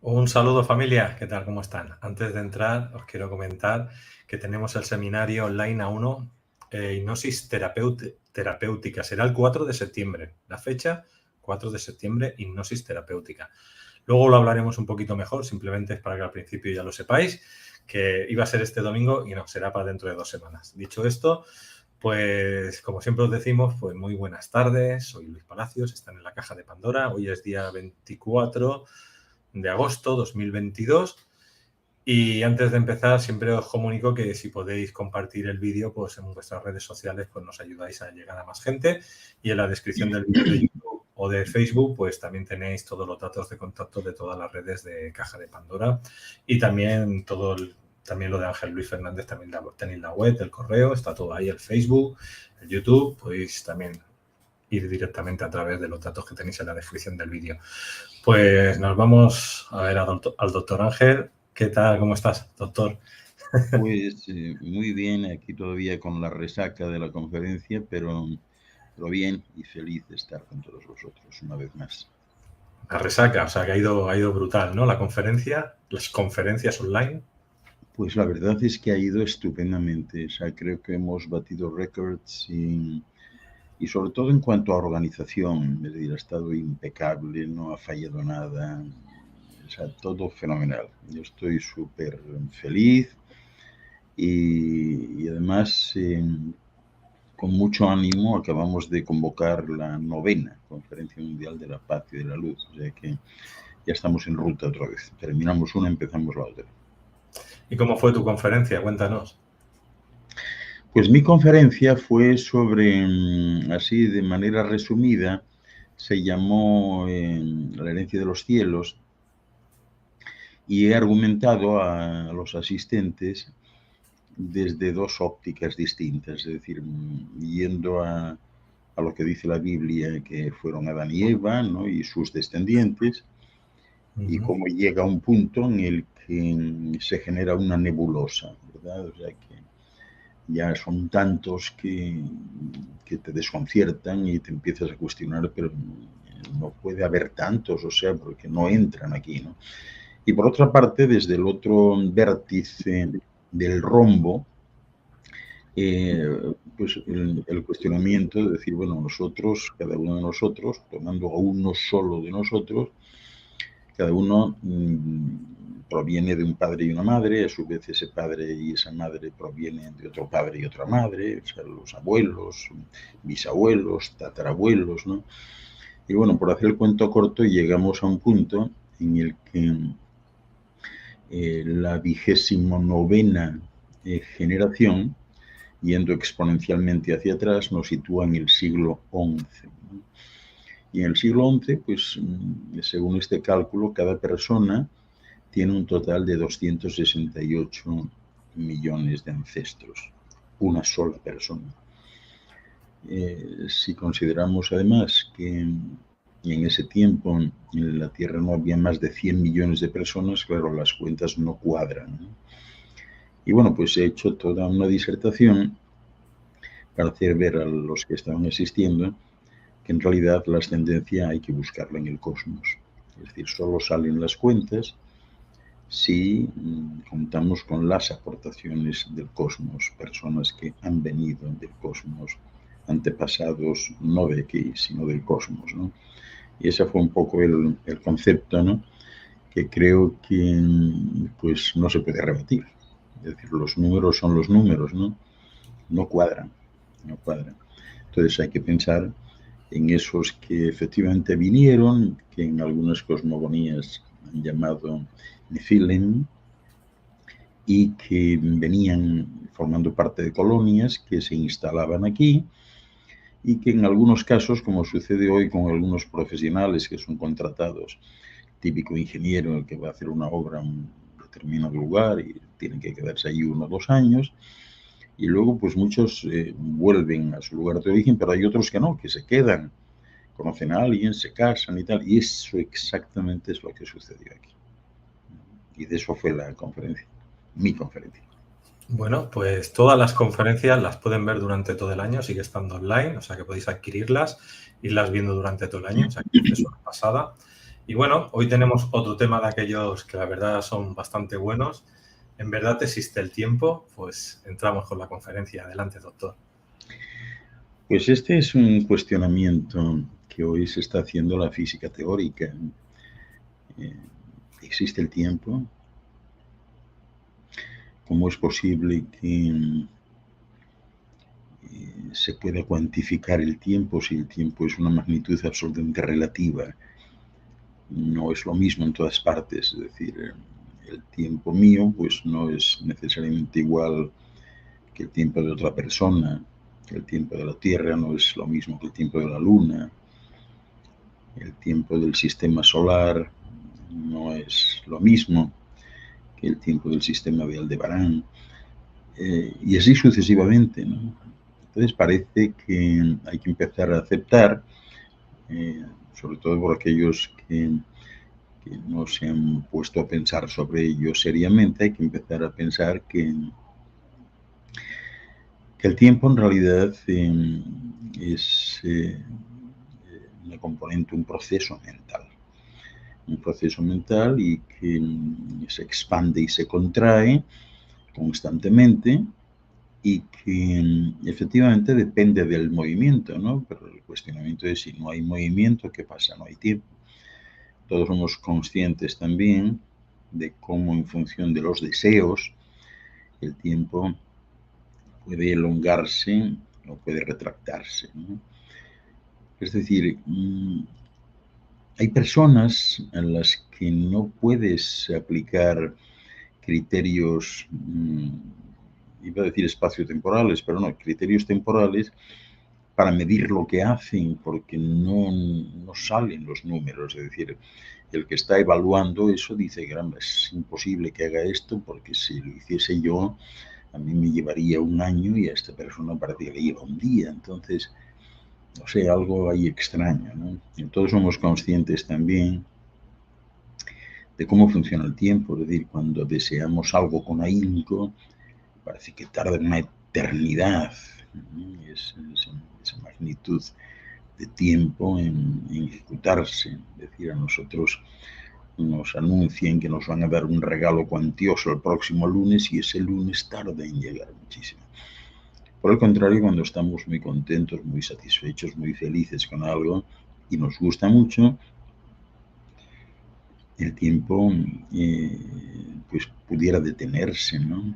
Un saludo familia, ¿qué tal? ¿Cómo están? Antes de entrar os quiero comentar que tenemos el seminario online A1 Hipnosis Terapéutica. Será el 4 de septiembre. La fecha, 4 de septiembre, Hipnosis Terapéutica. Luego lo hablaremos un poquito mejor, simplemente es para que al principio ya lo sepáis, que iba a ser este domingo y no, será para dentro de 2 semanas. Dicho esto, pues como siempre os decimos, pues muy buenas tardes, soy Luis Palacios, están en la caja de Pandora, hoy es día 24 de agosto 2022 y antes de empezar siempre os comunico que si podéis compartir el vídeo pues en vuestras redes sociales pues nos ayudáis a llegar a más gente y en la descripción del vídeo de YouTube o de Facebook pues también tenéis todos los datos de contacto de todas las redes de Caja de Pandora y también también lo de Ángel Luis Fernández, también tenéis la web, el correo, está todo ahí, el Facebook, el YouTube, podéis también ir directamente a través de los datos que tenéis en la descripción del vídeo. Pues nos vamos a ver al doctor Ángel. ¿Qué tal? ¿Cómo estás, doctor? Pues muy bien, aquí todavía con la resaca de la conferencia, pero bien y feliz de estar con todos vosotros una vez más. La resaca, o sea que ha ido brutal, ¿no? La conferencia, las conferencias online. Pues la verdad es que ha ido estupendamente, o sea, creo que hemos batido récords y sobre todo en cuanto a organización, es decir, ha estado impecable, no ha fallado nada, o sea, todo fenomenal. Yo estoy súper feliz y además con mucho ánimo acabamos de convocar la 9ª Conferencia Mundial de la Paz y de la Luz, o sea que ya estamos en ruta otra vez. Terminamos una, empezamos la otra. ¿Y cómo fue tu conferencia? Cuéntanos. Pues mi conferencia fue sobre, así de manera resumida, se llamó La herencia de los cielos, y he argumentado a los asistentes desde dos ópticas distintas, es decir, yendo a lo que dice la Biblia, que fueron Adán y Eva, ¿no? Y sus descendientes, y cómo llega a un punto en el que se genera una nebulosa, ¿verdad? O sea que ya son tantos que te desconciertan y te empiezas a cuestionar, pero no puede haber tantos, o sea, porque no entran aquí, ¿no? Y por otra parte, desde el otro vértice del rombo, pues el cuestionamiento de decir, bueno, nosotros, cada uno de nosotros, tomando a uno solo de nosotros, cada uno proviene de un padre y una madre, a su vez ese padre y esa madre provienen de otro padre y otra madre, o sea, los abuelos, bisabuelos, tatarabuelos, ¿no? Y bueno, por hacer el cuento corto, llegamos a un punto en el que la 29ª generación, yendo exponencialmente hacia atrás, nos sitúa en el siglo XI. Y en el siglo XI, pues según este cálculo, cada persona tiene un total de 268 millones de ancestros, una sola persona. Si consideramos además que en ese tiempo en la Tierra no había más de 100 millones de personas, claro, las cuentas no cuadran, ¿no? Y bueno, pues he hecho toda una disertación para hacer ver a los que estaban asistiendo que en realidad la ascendencia hay que buscarla en el cosmos. Es decir, solo salen las cuentas si contamos con las aportaciones del cosmos, personas que han venido del cosmos, antepasados no de aquí, sino del cosmos, ¿no? Y ese fue un poco el concepto, ¿no? Que creo que pues no se puede rebatir. Es decir, los números son los números, ¿no? No cuadran, no cuadran. Entonces hay que pensar en esos que efectivamente vinieron, que en algunas cosmogonías han llamado Nephilim, y que venían formando parte de colonias que se instalaban aquí y que en algunos casos, como sucede hoy con algunos profesionales que son contratados, típico ingeniero que va a hacer una obra en un determinado lugar y tienen que quedarse ahí 1 o 2 años, y luego pues muchos vuelven a su lugar de origen, pero hay otros que no, que se quedan, conocen a alguien, se casan y tal, y eso exactamente es lo que sucedió aquí. Y de eso fue la conferencia, mi conferencia. Bueno, pues todas las conferencias las pueden ver durante todo el año, sigue estando online, o sea que podéis adquirirlas, irlas viendo durante todo el año, o sea que es una pasada. Y bueno, hoy tenemos otro tema de aquellos que la verdad son bastante buenos. ¿En verdad existe el tiempo? Pues entramos con la conferencia. Adelante, doctor. Pues este es un cuestionamiento que hoy se está haciendo la física teórica. ¿Existe el tiempo? ¿Cómo es posible que se pueda cuantificar el tiempo si el tiempo es una magnitud absolutamente relativa? No es lo mismo en todas partes, es decir, el tiempo mío pues no es necesariamente igual que el tiempo de otra persona, el tiempo de la Tierra no es lo mismo que el tiempo de la Luna, el tiempo del sistema solar no es lo mismo que el tiempo del sistema de Aldebarán, y así sucesivamente, ¿no? Entonces parece que hay que empezar a aceptar, sobre todo por aquellos que no se han puesto a pensar sobre ello seriamente, hay que empezar a pensar que el tiempo en realidad es una componente, un proceso mental y que se expande y se contrae constantemente y que efectivamente depende del movimiento, ¿no? Pero el cuestionamiento es si no hay movimiento, ¿qué pasa? No hay tiempo. Todos somos conscientes también de cómo en función de los deseos el tiempo puede elongarse o puede retractarse, ¿no? Es decir, hay personas a las que no puedes aplicar criterios, iba a decir espaciotemporales, pero no, criterios temporales para medir lo que hacen, porque no salen los números. Es decir, el que está evaluando eso dice, caramba, es imposible que haga esto, porque si lo hiciese yo, a mí me llevaría un año y a esta persona parece que le lleva un día. Entonces, no sé, algo ahí extraño, ¿no? Y todos somos conscientes también de cómo funciona el tiempo, es decir, cuando deseamos algo con ahínco, parece que tarda una eternidad, ¿no? Esa magnitud de tiempo en ejecutarse. Es decir, a nosotros nos anuncian que nos van a dar un regalo cuantioso el próximo lunes y ese lunes tarda en llegar muchísimo. Por el contrario, cuando estamos muy contentos, muy satisfechos, muy felices con algo y nos gusta mucho, el tiempo pues pudiera detenerse, ¿no?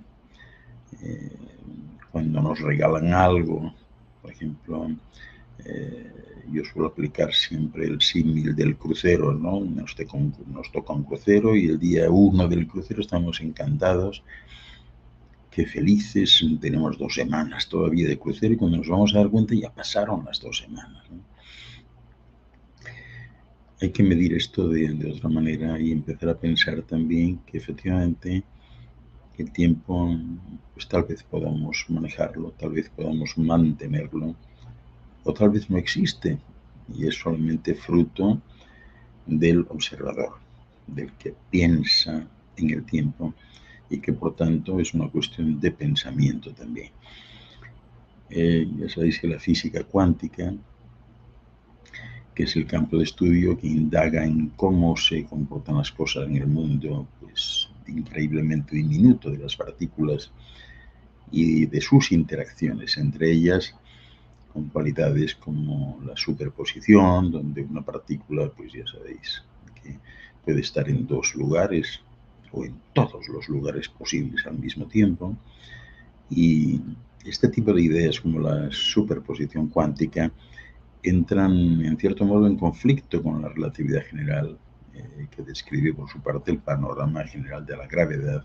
Cuando nos regalan algo, por ejemplo, yo suelo aplicar siempre el símil del crucero, ¿no? Nos toca un crucero y el día 1 del crucero estamos encantados, qué felices, tenemos 2 semanas todavía de crucero y cuando nos vamos a dar cuenta ya pasaron las 2 semanas, ¿no? Hay que medir esto de otra manera y empezar a pensar también que efectivamente el tiempo, pues tal vez podamos manejarlo, tal vez podamos mantenerlo, o tal vez no existe y es solamente fruto del observador, del que piensa en el tiempo y que por tanto es una cuestión de pensamiento también. Ya sabéis que la física cuántica, que es el campo de estudio que indaga en cómo se comportan las cosas en el mundo, pues increíblemente diminuto de las partículas y de sus interacciones entre ellas, con cualidades como la superposición, donde una partícula, pues ya sabéis, que puede estar en 2 lugares o en todos los lugares posibles al mismo tiempo. Y este tipo de ideas como la superposición cuántica entran en cierto modo en conflicto con la relatividad general, que describe por su parte el panorama general de la gravedad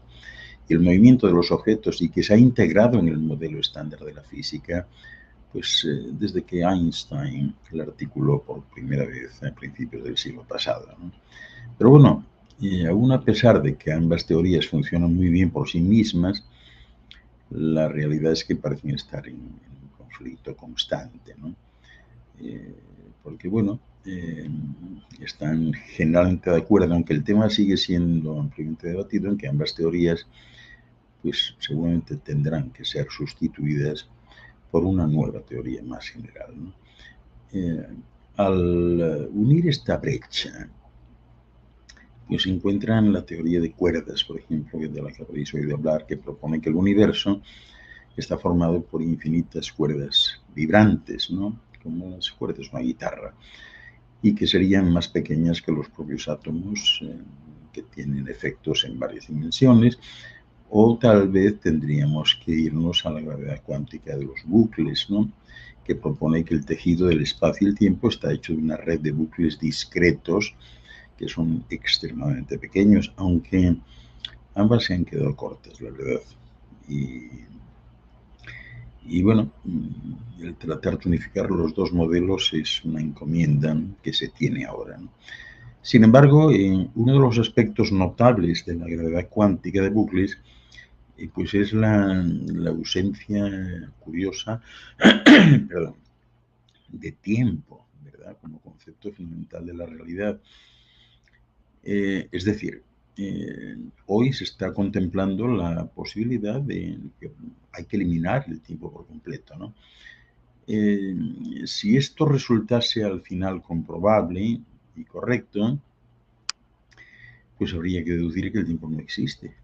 y el movimiento de los objetos y que se ha integrado en el modelo estándar de la física, pues desde que Einstein la articuló por primera vez a principios del siglo pasado, ¿no? Pero bueno, aún a pesar de que ambas teorías funcionan muy bien por sí mismas, la realidad es que parecen estar en un conflicto constante, ¿no? Porque bueno, están generalmente de acuerdo, aunque el tema sigue siendo ampliamente debatido, en que ambas teorías pues seguramente tendrán que ser sustituidas por una nueva teoría más general, ¿no? Al unir esta brecha pues se encuentra en la teoría de cuerdas, por ejemplo, de la que habréis oído hablar, que propone que el universo está formado por infinitas cuerdas vibrantes, ¿no? Como las cuerdas de una guitarra, y que serían más pequeñas que los propios átomos, que tienen efectos en varias dimensiones, o tal vez tendríamos que irnos a la gravedad cuántica de los bucles, ¿no? Que propone que el tejido del espacio y el tiempo está hecho de una red de bucles discretos que son extremadamente pequeños, aunque ambas se han quedado cortas, la verdad. Y bueno, el tratar de unificar los dos modelos es una encomienda que se tiene ahora, ¿no? Sin embargo, uno de los aspectos notables de la gravedad cuántica de bucles pues es la ausencia curiosa perdón, de tiempo, ¿verdad? Como concepto fundamental de la realidad. Es decir, hoy se está contemplando la posibilidad de que hay que eliminar el tiempo por completo, ¿no? Si esto resultase al final comprobable y correcto, pues habría que deducir que el tiempo no existe.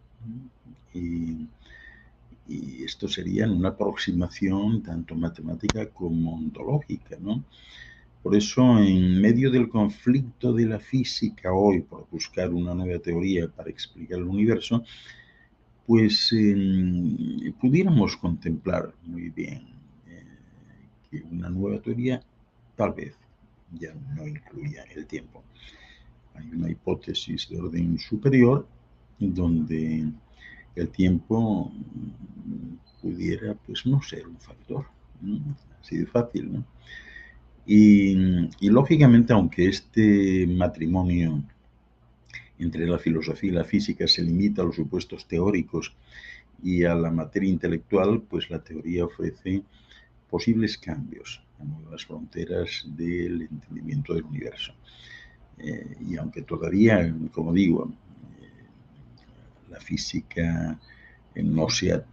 Y esto sería una aproximación tanto matemática como ontológica, ¿no? Por eso, en medio del conflicto de la física hoy por buscar una nueva teoría para explicar el universo, pues pudiéramos contemplar muy bien que una nueva teoría tal vez ya no incluya el tiempo. Hay una hipótesis de orden superior donde el tiempo pudiera, pues, no ser un factor, ¿no? Así de fácil, ¿no? Y lógicamente, aunque este matrimonio entre la filosofía y la física se limita a los supuestos teóricos y a la materia intelectual, pues la teoría ofrece posibles cambios en las fronteras del entendimiento del universo. Y aunque todavía, como digo, la física no se ha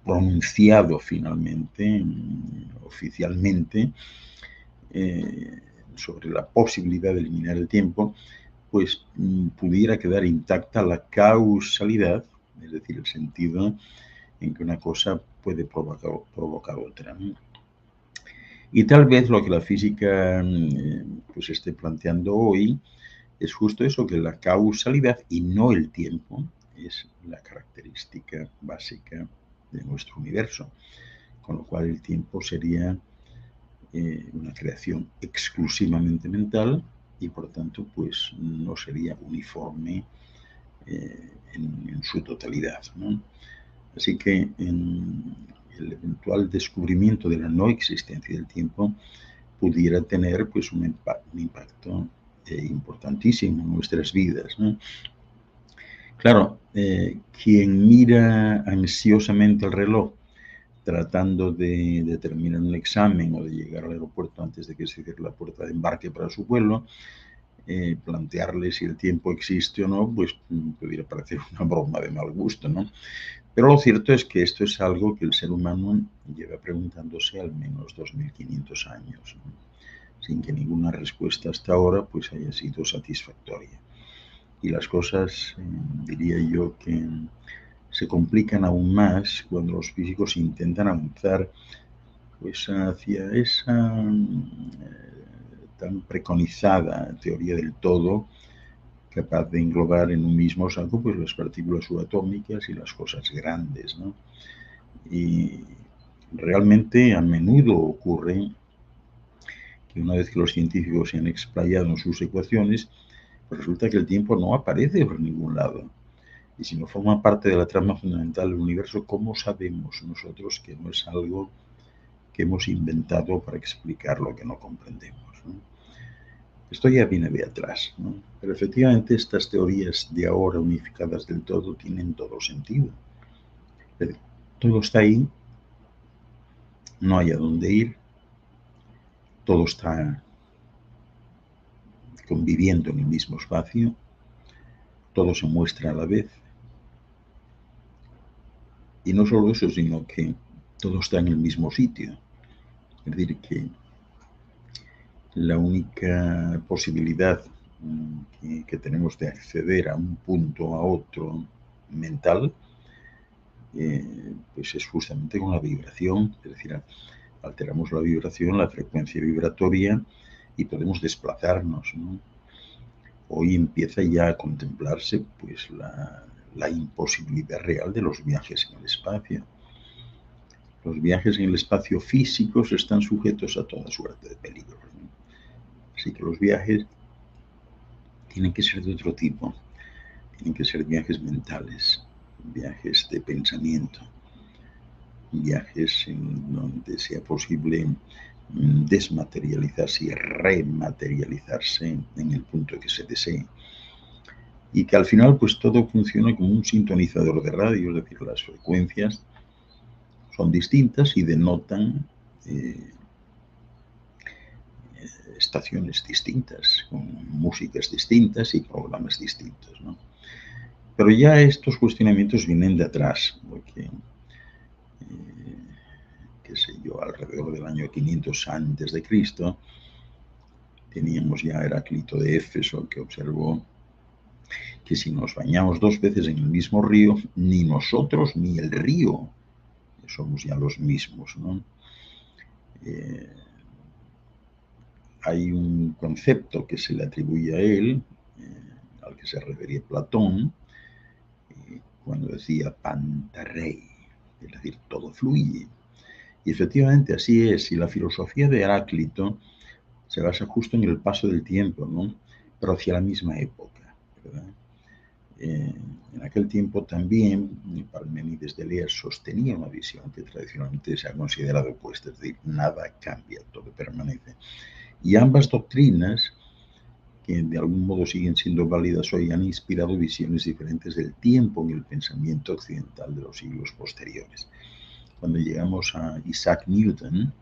pronunciado finalmente, oficialmente, sobre la posibilidad de eliminar el tiempo, pues pudiera quedar intacta la causalidad, es decir, el sentido en que una cosa puede provocar otra, ¿no? Y tal vez lo que la física pues esté planteando hoy es justo eso, que la causalidad y no el tiempo es la característica básica de nuestro universo, con lo cual el tiempo sería una creación exclusivamente mental y por tanto pues no sería uniforme en su totalidad, ¿no? Así que el eventual descubrimiento de la no existencia del tiempo pudiera tener pues un impacto importantísimo en nuestras vidas, ¿no? Claro, quien mira ansiosamente el reloj tratando de terminar un examen o de llegar al aeropuerto antes de que se cierre la puerta de embarque para su vuelo, plantearle si el tiempo existe o no, pues pudiera parecer una broma de mal gusto, ¿no? Pero lo cierto es que esto es algo que el ser humano lleva preguntándose al menos 2500 años, ¿no? Sin que ninguna respuesta hasta ahora pues haya sido satisfactoria. Y las cosas, diría yo, que se complican aún más cuando los físicos intentan avanzar pues hacia esa tan preconizada teoría del todo, capaz de englobar en un mismo saco pues las partículas subatómicas y las cosas grandes, ¿no? Y realmente a menudo ocurre que una vez que los científicos se han explayado en sus ecuaciones, pues resulta que el tiempo no aparece por ningún lado. Y si no forma parte de la trama fundamental del universo, ¿cómo sabemos nosotros que no es algo que hemos inventado para explicar lo que no comprendemos, ¿no? Esto ya viene de atrás, ¿no? Pero efectivamente estas teorías de ahora unificadas del todo tienen todo sentido. Todo está ahí, no hay a dónde ir, todo está conviviendo en el mismo espacio, todo se muestra a la vez. Y no solo eso, sino que todo está en el mismo sitio. Es decir, que la única posibilidad que tenemos de acceder a un punto a otro mental, pues es justamente con la vibración, es decir, alteramos la vibración, la frecuencia vibratoria y podemos desplazarnos, ¿no? Hoy empieza ya a contemplarse pues la imposibilidad real de los viajes en el espacio. Los viajes en el espacio físicos están sujetos a toda suerte de peligros, ¿no? Así que los viajes tienen que ser de otro tipo, tienen que ser viajes mentales, viajes de pensamiento, viajes en donde sea posible desmaterializarse y rematerializarse en el punto que se desee. Y que al final pues todo funciona como un sintonizador de radio, es decir, las frecuencias son distintas y denotan estaciones distintas, con músicas distintas y programas distintos, ¿no? Pero ya estos cuestionamientos vienen de atrás, porque, qué sé yo, alrededor del año 500 antes de Cristo, teníamos ya a Heráclito de Éfeso que observó que si nos bañamos 2 veces en el mismo río, ni nosotros ni el río somos ya los mismos, ¿no? Hay un concepto que se le atribuye a él, al que se refería Platón, cuando decía pantarrei, es decir, todo fluye. Y efectivamente así es, y la filosofía de Heráclito se basa justo en el paso del tiempo, ¿no? Pero hacia la misma época, ¿verdad? En aquel tiempo también Parménides de Elea sostenía una visión que tradicionalmente se ha considerado opuesta, es decir, nada cambia, todo permanece. Y ambas doctrinas, que de algún modo siguen siendo válidas hoy, han inspirado visiones diferentes del tiempo en el pensamiento occidental de los siglos posteriores. Cuando llegamos a Isaac Newton,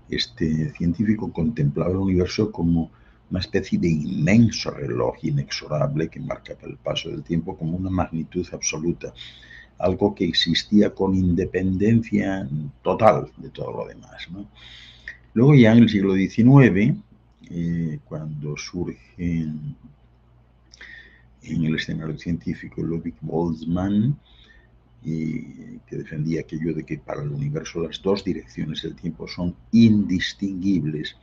este científico contemplaba el universo como una especie de inmenso reloj inexorable que marca el paso del tiempo como una magnitud absoluta, algo que existía con independencia total de todo lo demás, ¿no? Luego ya en el siglo XIX, cuando surge en el escenario científico Ludwig Boltzmann, que defendía aquello de que para el universo las dos direcciones del tiempo son indistinguibles,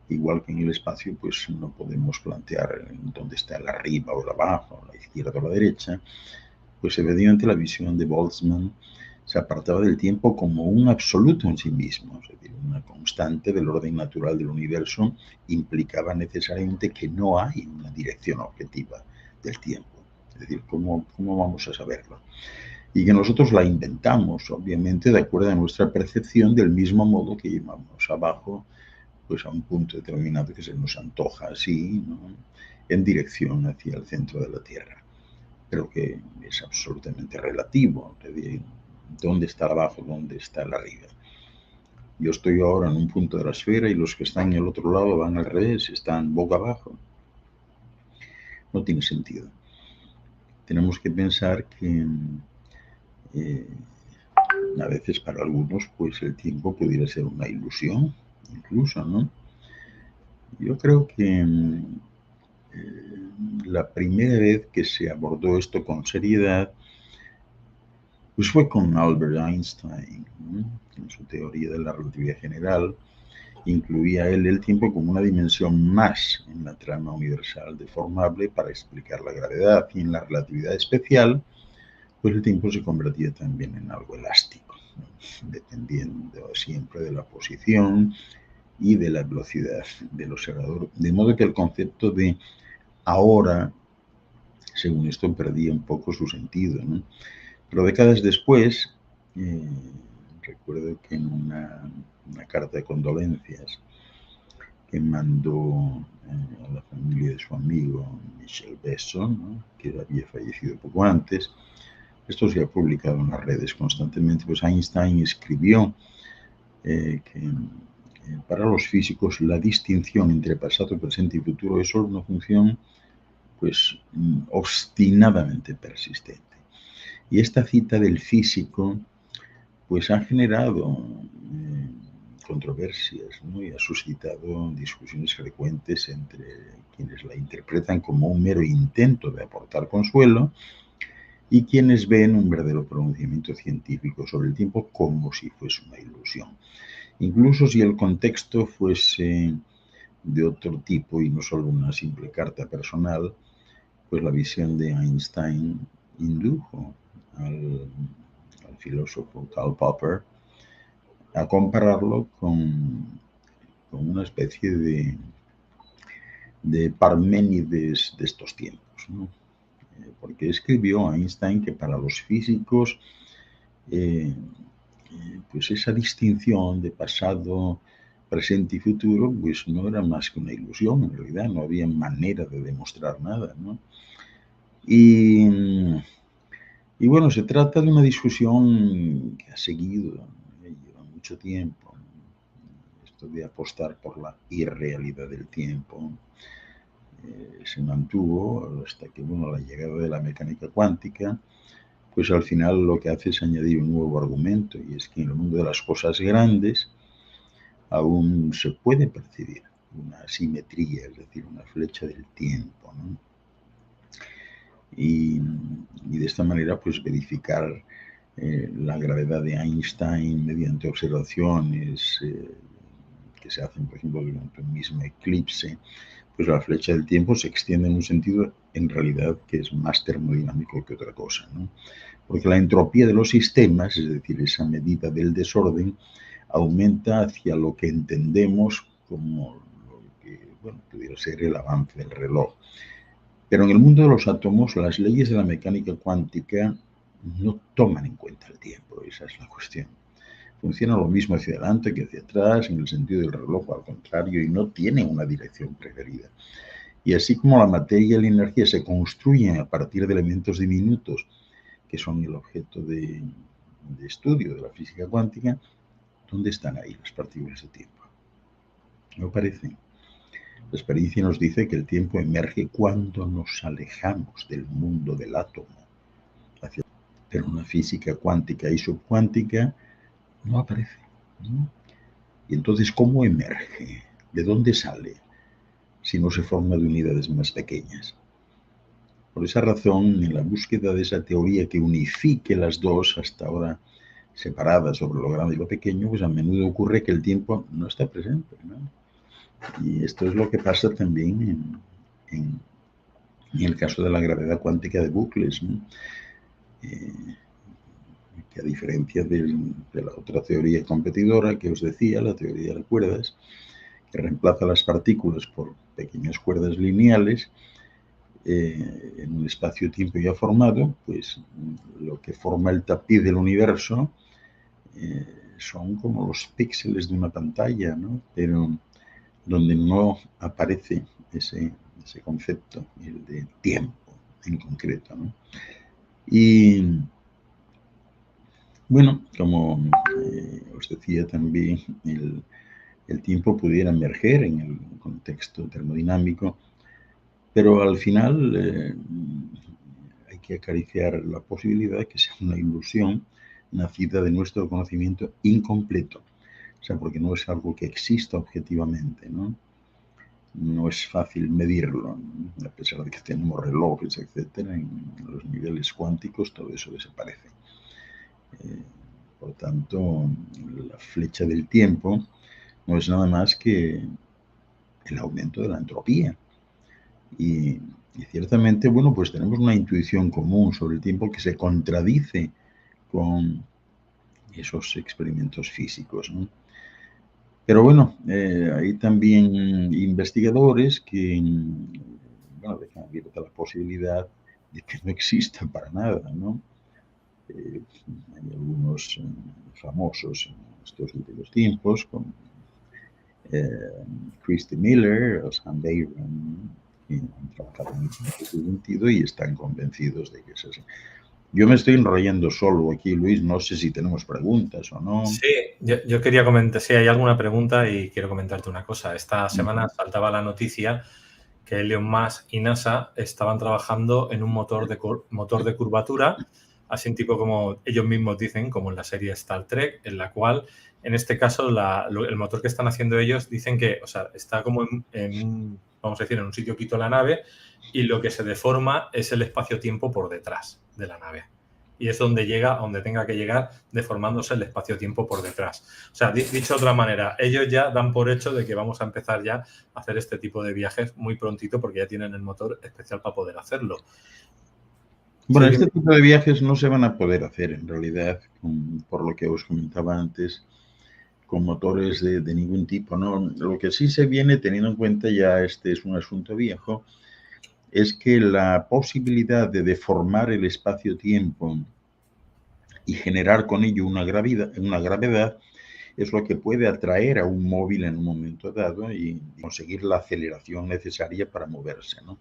igual que en el espacio, pues no podemos plantear dónde está el arriba o el abajo, la izquierda o la derecha, pues efectivamente la visión de Boltzmann se apartaba del tiempo como un absoluto en sí mismo, es decir, una constante del orden natural del universo implicaba necesariamente que no hay una dirección objetiva del tiempo, es decir, ¿cómo vamos a saberlo? Y que nosotros la inventamos, obviamente, de acuerdo a nuestra percepción, del mismo modo que llevamos abajo pues a un punto determinado que se nos antoja así, ¿no?, en dirección hacia el centro de la Tierra, pero que es absolutamente relativo, es decir, ¿dónde está el abajo? ¿Dónde está el arriba? Yo estoy ahora en un punto de la esfera y los que están en el otro lado van al revés, están boca abajo. No tiene sentido. Tenemos que pensar que a veces para algunos pues el tiempo pudiera ser una ilusión, incluso, ¿no? Yo creo que la primera vez que se abordó esto con seriedad pues fue con Albert Einstein, ¿no? En su teoría de la relatividad general. Incluía él el tiempo como una dimensión más en la trama universal deformable para explicar la gravedad, y en la relatividad especial pues el tiempo se convertía también en algo elástico, ¿no?, dependiendo siempre de la posición y de la velocidad del observador, de modo que el concepto de ahora, según esto, perdía un poco su sentido, ¿no? Pero décadas después, recuerdo que en una carta de condolencias que mandó a la familia de su amigo Michel Besson, ¿no?, que había fallecido poco antes, esto se ha publicado en las redes constantemente, pues Einstein escribió que para los físicos la distinción entre pasado, presente y futuro es solo una función pues obstinadamente persistente. Y esta cita del físico pues ha generado controversias, ¿no? Y ha suscitado discusiones frecuentes entre quienes la interpretan como un mero intento de aportar consuelo y quienes ven un verdadero pronunciamiento científico sobre el tiempo como si fuese una ilusión. Incluso si el contexto fuese de otro tipo y no solo una simple carta personal, pues la visión de Einstein indujo al filósofo Karl Popper a compararlo con una especie de Parménides de estos tiempos, ¿no? Porque escribió Einstein que para los físicos pues esa distinción de pasado, presente y futuro pues no era más que una ilusión, en realidad no había manera de demostrar nada, ¿no? Y bueno, se trata de una discusión que ha seguido, lleva mucho tiempo, esto de apostar por la irrealidad del tiempo. Se mantuvo hasta que, bueno, la llegada de la mecánica cuántica, pues al final lo que hace es añadir un nuevo argumento, y es que en el mundo de las cosas grandes aún se puede percibir una asimetría, es decir, una flecha del tiempo, ¿no? Y de esta manera, pues verificar la gravedad de Einstein mediante observaciones que se hacen, por ejemplo, durante un mismo eclipse, pues la flecha del tiempo se extiende en un sentido, en realidad, que es más termodinámico que otra cosa, ¿no? Porque la entropía de los sistemas, es decir, esa medida del desorden, aumenta hacia lo que entendemos como lo que, bueno, pudiera ser el avance del reloj. Pero en el mundo de los átomos, las leyes de la mecánica cuántica no toman en cuenta el tiempo, esa es la cuestión. Funciona lo mismo hacia adelante que hacia atrás, en el sentido del reloj, al contrario, y no tiene una dirección preferida. Y así como la materia y la energía se construyen a partir de elementos diminutos, que son el objeto de estudio de la física cuántica, ¿dónde están ahí las partículas de tiempo? No aparecen. La experiencia nos dice que el tiempo emerge cuando nos alejamos del mundo del átomo. Pero una física cuántica y subcuántica no aparece, ¿no? Y entonces, ¿cómo emerge? ¿De dónde sale? Si no se forma de unidades más pequeñas. Por esa razón, en la búsqueda de esa teoría que unifique las dos, hasta ahora separadas sobre lo grande y lo pequeño, pues a menudo ocurre que el tiempo no está presente, ¿no? Y esto es lo que pasa también en el caso de la gravedad cuántica de bucles, ¿no? Que a diferencia de la otra teoría competidora que os decía, la teoría de cuerdas, que reemplaza las partículas por pequeñas cuerdas lineales, en un espacio-tiempo ya formado, pues lo que forma el tapiz del universo son como los píxeles de una pantalla, ¿no? Pero donde no aparece ese concepto, el de tiempo en concreto, ¿no? Y bueno, como os decía también, el tiempo pudiera emerger en el contexto termodinámico, pero al final hay que acariciar la posibilidad de que sea una ilusión nacida de nuestro conocimiento incompleto. O sea, porque no es algo que exista objetivamente, ¿no? No es fácil medirlo, ¿no? A pesar de que tenemos relojes, etcétera, en los niveles cuánticos todo eso desaparece. Por tanto, la flecha del tiempo no es nada más que el aumento de la entropía. Y ciertamente, bueno, pues tenemos una intuición común sobre el tiempo que se contradice con esos experimentos físicos, ¿no? Pero bueno, hay también investigadores que, bueno, dejan abierta la posibilidad de que no exista para nada, ¿no? Hay algunos famosos en estos últimos tiempos, como Christy Miller o Sam Bayron, que han trabajado en ese sentido y están convencidos de que es así. Yo me estoy enrollando solo aquí, Luis, no sé si tenemos preguntas o no. Sí, yo quería comentar, si hay alguna pregunta y quiero comentarte una cosa. Esta semana saltaba la noticia que Elon Musk y NASA estaban trabajando en un motor de curvatura así tipo como ellos mismos dicen, como en la serie Star Trek, en la cual, en este caso, el motor que están haciendo ellos dicen que, o sea, está como vamos a decir, en un sitio quito la nave y lo que se deforma es el espacio-tiempo por detrás de la nave. Y es donde llega, a donde tenga que llegar, deformándose el espacio-tiempo por detrás. O sea, dicho de otra manera, ellos ya dan por hecho de que vamos a empezar ya a hacer este tipo de viajes muy prontito porque ya tienen el motor especial para poder hacerlo. Bueno, Sí, este tipo de viajes no se van a poder hacer en realidad, por lo que os comentaba antes, con motores de ningún tipo, ¿no? Lo que sí se viene teniendo en cuenta, ya este es un asunto viejo, es que la posibilidad de deformar el espacio-tiempo y generar con ello una gravedad es lo que puede atraer a un móvil en un momento dado y conseguir la aceleración necesaria para moverse, ¿no?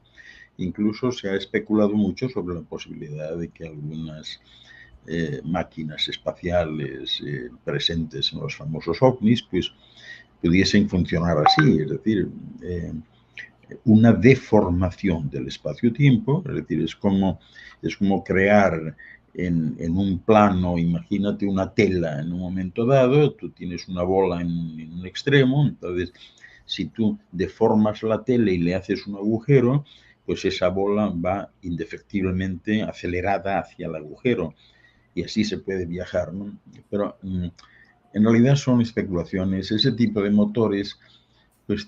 Incluso se ha especulado mucho sobre la posibilidad de que algunas máquinas espaciales presentes en los famosos ovnis, pues pudiesen funcionar así, es decir, una deformación del espacio-tiempo, es decir, es como crear en un plano, imagínate una tela en un momento dado, tú tienes una bola en un extremo, entonces si tú deformas la tela y le haces un agujero, pues esa bola va indefectiblemente acelerada hacia el agujero y así se puede viajar, ¿no? Pero en realidad son especulaciones. Ese tipo de motores pues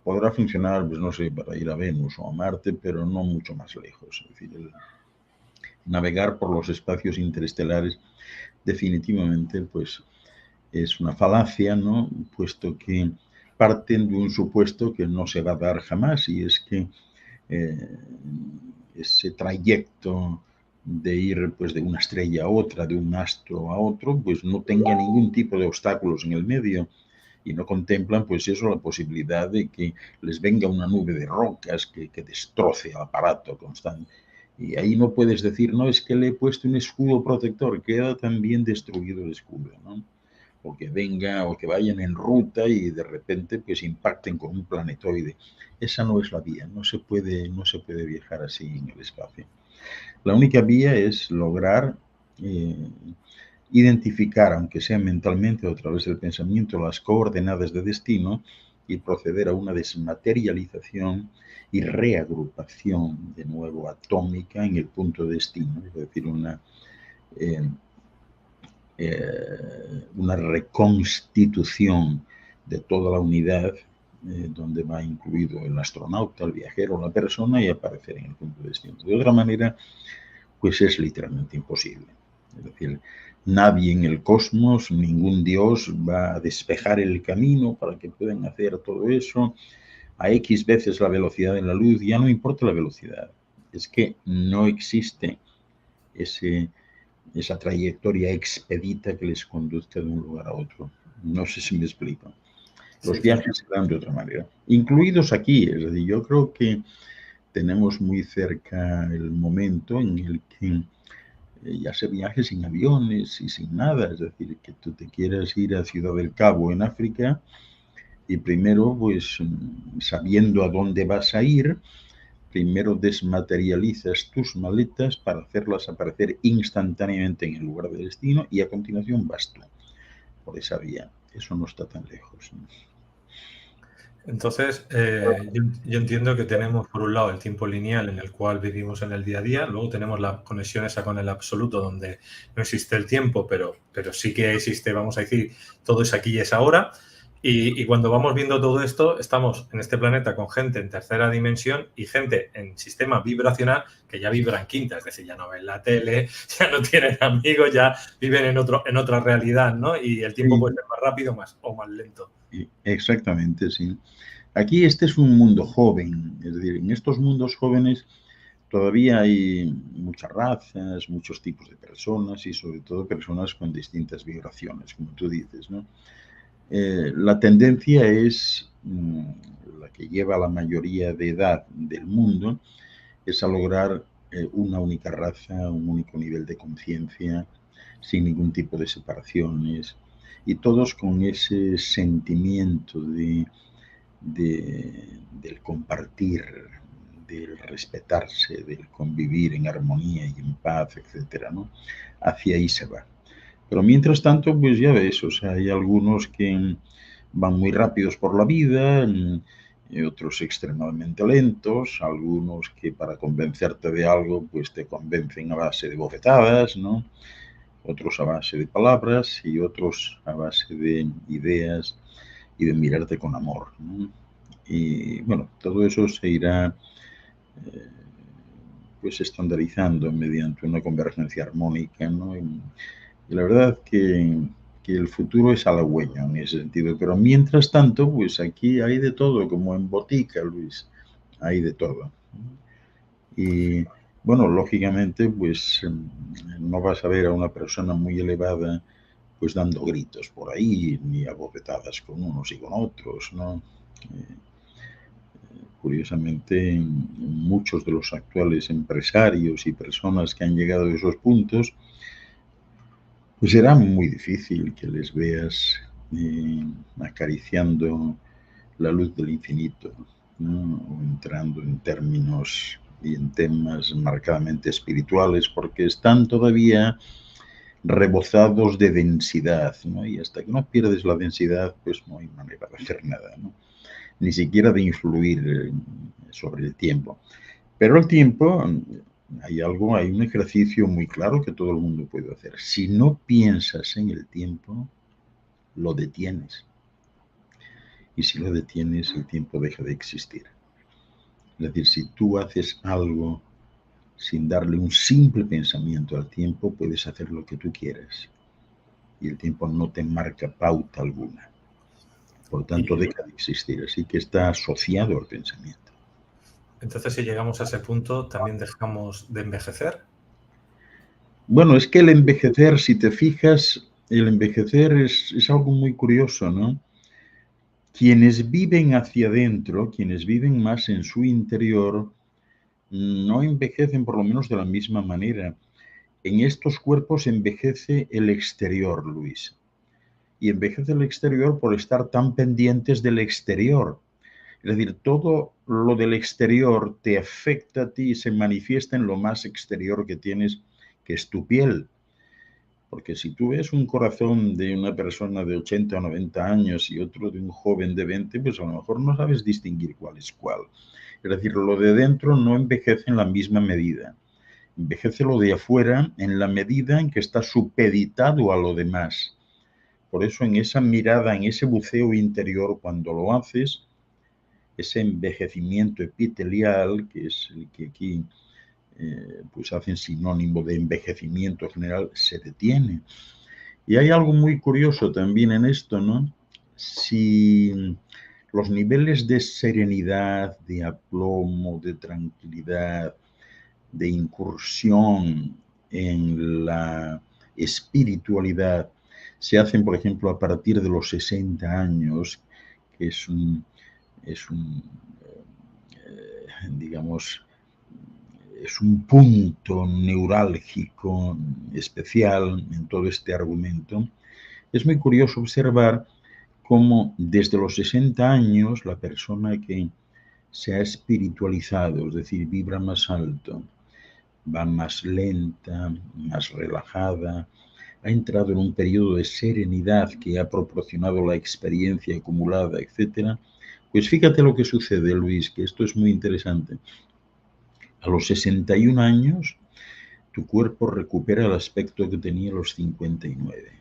podrá funcionar, pues no sé, para ir a Venus o a Marte, pero no mucho más lejos. Es decir, navegar por los espacios interestelares definitivamente pues es una falacia, ¿no? Puesto que parten de un supuesto que no se va a dar jamás y es que eh, ese trayecto de ir pues de una estrella a otra, de un astro a otro, pues no tenga ningún tipo de obstáculos en el medio y no contemplan pues eso, la posibilidad de que les venga una nube de rocas que destroce el aparato constante. Y ahí no puedes decir, no, es que le he puesto un escudo protector, queda también destruido el escudo, ¿no? O que venga o que vayan en ruta y de repente pues impacten con un planetoide. Esa no es la vía, no se puede viajar así en el espacio. La única vía es lograr eh, identificar, aunque sea mentalmente o a través del pensamiento, las coordenadas de destino y proceder a una desmaterialización y reagrupación de nuevo atómica en el punto de destino, es decir, eh, una reconstitución de toda la unidad donde va incluido el astronauta, el viajero, la persona y aparecer en el punto de destino. De otra manera, pues es literalmente imposible. Es decir, nadie en el cosmos, ningún dios va a despejar el camino para que puedan hacer todo eso a X veces la velocidad de la luz, ya no importa la velocidad, es que no existe ese, esa trayectoria expedita que les conduzca de un lugar a otro. No sé si me explico. Los sí, claro. viajes se dan de otra manera, incluidos aquí. Es decir, yo creo que tenemos muy cerca el momento en el que ya se viaje sin aviones y sin nada. Es decir, que tú te quieras ir a Ciudad del Cabo en África y primero, pues sabiendo a dónde vas a ir, primero desmaterializas tus maletas para hacerlas aparecer instantáneamente en el lugar de destino y a continuación vas tú por esa vía. Eso no está tan lejos. Entonces, yo entiendo que tenemos por un lado el tiempo lineal en el cual vivimos en el día a día, luego tenemos la conexión esa con el absoluto donde no existe el tiempo, pero sí que existe, vamos a decir, todo es aquí y es ahora. Y cuando vamos viendo todo esto, estamos en este planeta con gente en tercera dimensión y gente en sistema vibracional que ya vibra en quinta, es decir, ya no ven la tele, ya no tienen amigos, ya viven en otra realidad, ¿no? Y el tiempo puede Sí, ser más rápido o más lento. exactamente, sí. Aquí este es un mundo joven, es decir, en estos mundos jóvenes todavía hay muchas razas, muchos tipos de personas y sobre todo personas con distintas vibraciones, como tú dices, ¿no? La tendencia es la que lleva a la mayoría de edad del mundo, es a lograr una única raza, un único nivel de conciencia, sin ningún tipo de separaciones, y todos con ese sentimiento del compartir, del respetarse, del convivir en armonía y en paz, etcétera, ¿no? Hacia ahí se va. Pero mientras tanto, pues ya ves, o sea, hay algunos que van muy rápidos por la vida, otros extremadamente lentos, algunos que para convencerte de algo, pues te convencen a base de bofetadas, ¿no? Otros a base de palabras y otros a base de ideas y de mirarte con amor, ¿no? Y bueno, todo eso se irá pues estandarizando mediante una convergencia armónica, ¿no? Y la verdad que el futuro es halagüeño en ese sentido, pero mientras tanto, pues aquí hay de todo, como en botica, Luis, hay de todo. Y bueno, lógicamente, pues no vas a ver a una persona muy elevada pues dando gritos por ahí, ni abofetadas con unos y con otros, ¿no? Curiosamente, muchos de los actuales empresarios y personas que han llegado a esos puntos, pues será muy difícil que les veas acariciando la luz del infinito, ¿no? O entrando en términos y en temas marcadamente espirituales, porque están todavía rebozados de densidad, ¿no? Y hasta que no pierdes la densidad, pues no hay manera de hacer nada, ¿no? Ni siquiera de influir sobre el tiempo. Pero el tiempo, hay un ejercicio muy claro que todo el mundo puede hacer. Si no piensas en el tiempo, lo detienes. Y si lo detienes, el tiempo deja de existir. Es decir, si tú haces algo sin darle un simple pensamiento al tiempo, puedes hacer lo que tú quieras. Y el tiempo no te marca pauta alguna. Por tanto, deja de existir. Así que está asociado al pensamiento. Entonces, si llegamos a ese punto, ¿también dejamos de envejecer? Bueno, es que el envejecer, si te fijas, el envejecer es algo muy curioso, ¿no? Quienes viven hacia adentro, quienes viven más en su interior, no envejecen por lo menos de la misma manera. En estos cuerpos envejece el exterior, Luis. Y envejece el exterior por estar tan pendientes del exterior. Es decir, todo lo del exterior te afecta a ti y se manifiesta en lo más exterior que tienes, que es tu piel. Porque si tú ves un corazón de una persona de 80 o 90 años y otro de un joven de 20, pues a lo mejor no sabes distinguir cuál es cuál. Es decir, lo de dentro no envejece en la misma medida. Envejece lo de afuera en la medida en que está supeditado a lo demás. Por eso en esa mirada, en ese buceo interior, cuando lo haces, ese envejecimiento epitelial, que es el que aquí pues hacen sinónimo de envejecimiento general, se detiene. Y hay algo muy curioso también en esto, ¿no? Si los niveles de serenidad, de aplomo, de tranquilidad, de incursión en la espiritualidad se hacen, por ejemplo, a partir de los 60 años, que es un digamos, es un punto neurálgico especial en todo este argumento. Es muy curioso observar cómo desde los 60 años la persona que se ha espiritualizado, es decir, vibra más alto, va más lenta, más relajada, ha entrado en un periodo de serenidad que ha proporcionado la experiencia acumulada, etc. Pues fíjate lo que sucede, Luis, que esto es muy interesante. A los 61 años, tu cuerpo recupera el aspecto que tenía a los 59,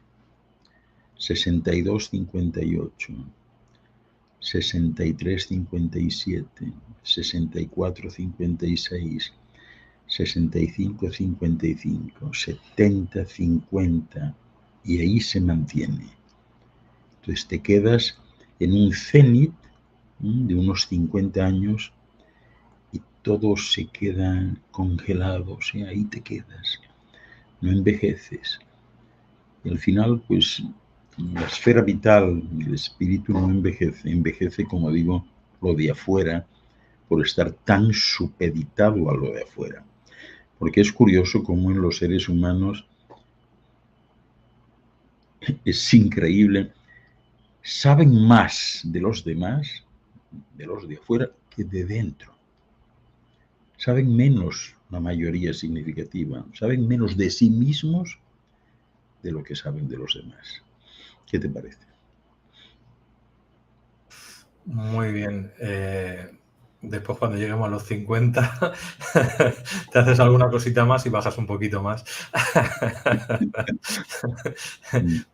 62, 58, 63, 57, 64, 56, 65, 55, 70, 50, y ahí se mantiene. Entonces te quedas en un cenit de unos 50 años y todo se queda congelado, o sea, ahí te quedas, no envejeces. Y al final, pues, la esfera vital, el espíritu no envejece, envejece, como digo, lo de afuera, por estar tan supeditado a lo de afuera. Porque es curioso cómo en los seres humanos es increíble, saben más de los demás, de los de afuera, que de dentro. saben menos, la mayoría significativa, saben menos de sí mismos de lo que saben de los demás. ¿Qué te parece? Muy bien. Después, cuando lleguemos a los 50, te haces alguna cosita más y bajas un poquito más.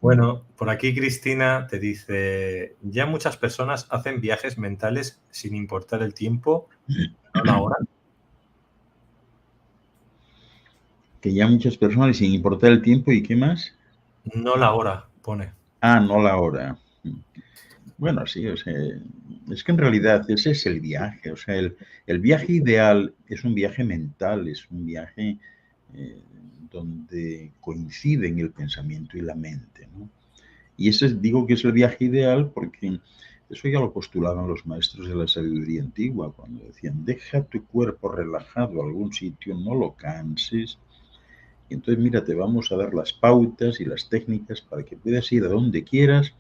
Bueno, por aquí Cristina te dice, ya muchas personas hacen viajes mentales sin importar el tiempo, no la hora. Que ya muchas personas, sin importar el tiempo, ¿y qué más? No la hora, pone. No la hora. Bueno, sí, o sea, es que en realidad ese es el viaje. O sea, el viaje ideal es un viaje mental, es un viaje eh, donde coinciden el pensamiento y la mente, ¿no? Y ese digo que es el viaje ideal porque eso ya lo postulaban los maestros de la sabiduría antigua, cuando decían, deja tu cuerpo relajado a algún sitio, no lo canses. Y entonces, mira, te vamos a dar las pautas y las técnicas para que puedas ir a donde quieras,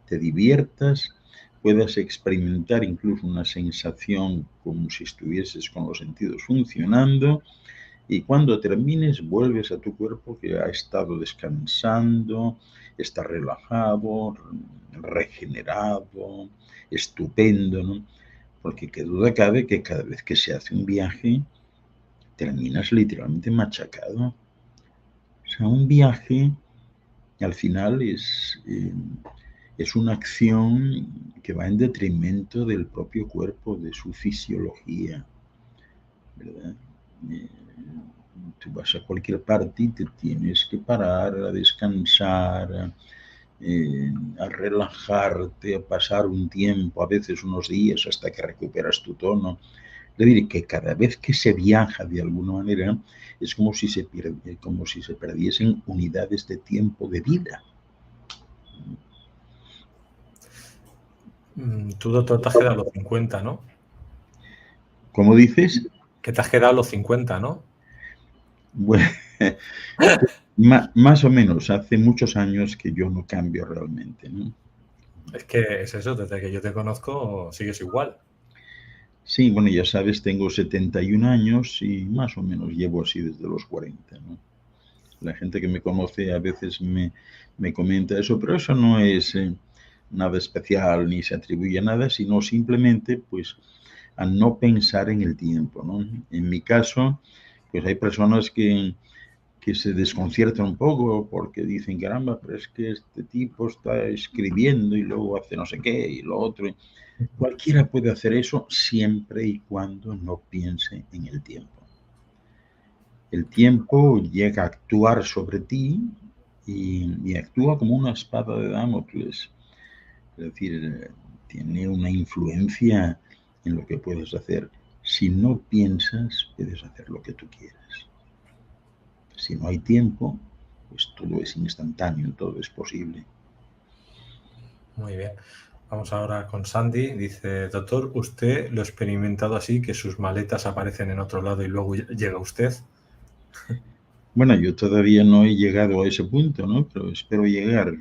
te diviertas, puedas experimentar incluso una sensación como si estuvieses con los sentidos funcionando, y cuando termines vuelves a tu cuerpo que ha estado descansando, está relajado, regenerado, estupendo, ¿no? Porque qué duda cabe que cada vez que se hace un viaje terminas literalmente machacado. O sea, un viaje al final es una acción que va en detrimento del propio cuerpo, de su fisiología, ¿verdad? Eh, Tú vas a cualquier parte y te tienes que parar a descansar, a relajarte, a pasar un tiempo, a veces unos días hasta que recuperas tu tono. Es decir, que cada vez que se viaja de alguna manera es como si se perdiesen unidades de tiempo de vida. Tú, doctor, te has quedado a los 50, ¿no? ¿Cómo dices? Que te has quedado a los 50, ¿no? Bueno, más o menos, hace muchos años que yo no cambio realmente, ¿no? Es que es eso, desde que yo te conozco sigues igual. Sí, bueno, ya sabes, tengo 71 años y más o menos llevo así desde los 40, ¿no? La gente que me conoce a veces me comenta eso, pero eso no es nada especial ni se atribuye a nada, sino simplemente pues a no pensar en el tiempo, ¿no? En mi caso, pues hay personas que se desconciertan un poco porque dicen, caramba, pero es que este tipo está escribiendo y luego hace no sé qué y lo otro. Cualquiera puede hacer eso siempre y cuando no piense en el tiempo. El tiempo llega a actuar sobre ti y actúa como una espada de Damocles. Es decir, tiene una influencia en lo que puedes hacer. Si no piensas, puedes hacer lo que tú quieras. Si no hay tiempo, pues todo es instantáneo, todo es posible. Muy bien. Vamos ahora con Sandy. Dice, doctor, ¿usted lo ha experimentado así, que sus maletas aparecen en otro lado y luego llega usted? Bueno, yo todavía no he llegado a ese punto, ¿no? Pero espero llegar.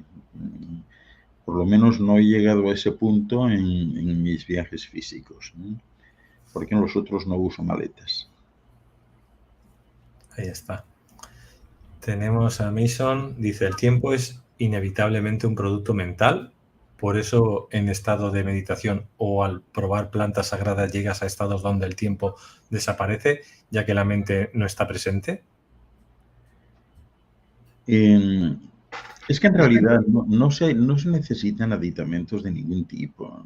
Por lo menos no he llegado a ese punto en mis viajes físicos, ¿no? Porque en los otros no uso maletas. Ahí está. Tenemos a Mason. Dice, el tiempo es inevitablemente un producto mental. Por eso en estado de meditación o al probar plantas sagradas llegas a estados donde el tiempo desaparece, ya que la mente no está presente. Es que en realidad no se necesitan aditamentos de ningún tipo,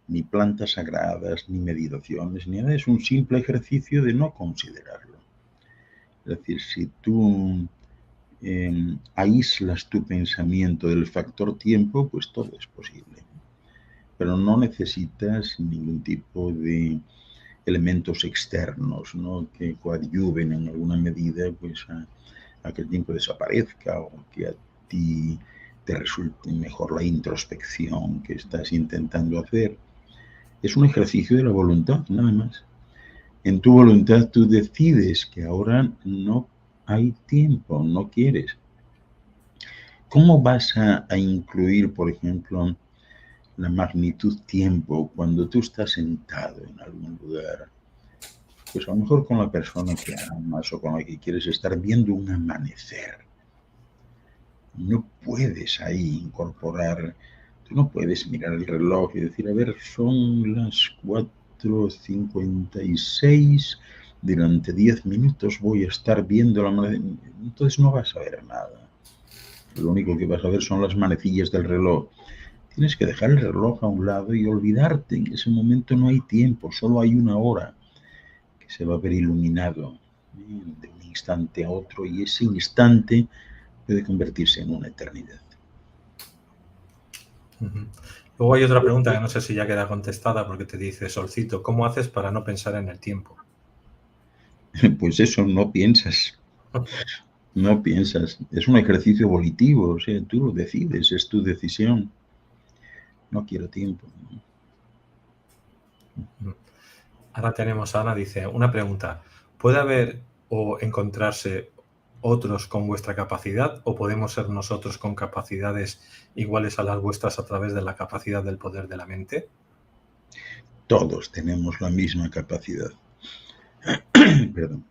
ni plantas sagradas, ni meditaciones, ni nada. Es un simple ejercicio de no considerarlo. Es decir, si tú aíslas tu pensamiento del factor tiempo, pues todo es posible. Pero no necesitas ningún tipo de elementos externos, ¿no? Que coadyuven en alguna medida pues, a que el tiempo desaparezca o que a ti te resulte mejor la introspección que estás intentando hacer. Es un ejercicio de la voluntad, nada más. En tu voluntad tú decides que ahora no hay tiempo, no quieres. ¿Cómo vas a incluir, por ejemplo, la magnitud tiempo cuando tú estás sentado en algún lugar pues a lo mejor con la persona que amas o con la que quieres estar viendo un amanecer. No puedes ahí incorporar, tú no puedes mirar el reloj y decir, a ver, son las 4:56, durante 10 minutos voy a estar viendo la amanecer. Entonces no vas a ver nada. Lo único que vas a ver son las manecillas del reloj. Tienes que dejar el reloj a un lado y olvidarte. En ese momento no hay tiempo, solo hay una hora que se va a ver iluminado de un instante a otro, y ese instante puede convertirse en una eternidad. Luego hay otra pregunta que no sé si ya queda contestada, porque te dice, Solcito, ¿cómo haces para no pensar en el tiempo? Pues eso, no piensas. No piensas. Es un ejercicio volitivo, o sea, tú lo decides, es tu decisión. No quiero tiempo. Ahora tenemos a Ana, dice, una pregunta, ¿puede haber o encontrarse otros con vuestra capacidad o podemos ser nosotros con capacidades iguales a las vuestras a través de la capacidad del poder de la mente? Todos tenemos la misma capacidad. Perdón.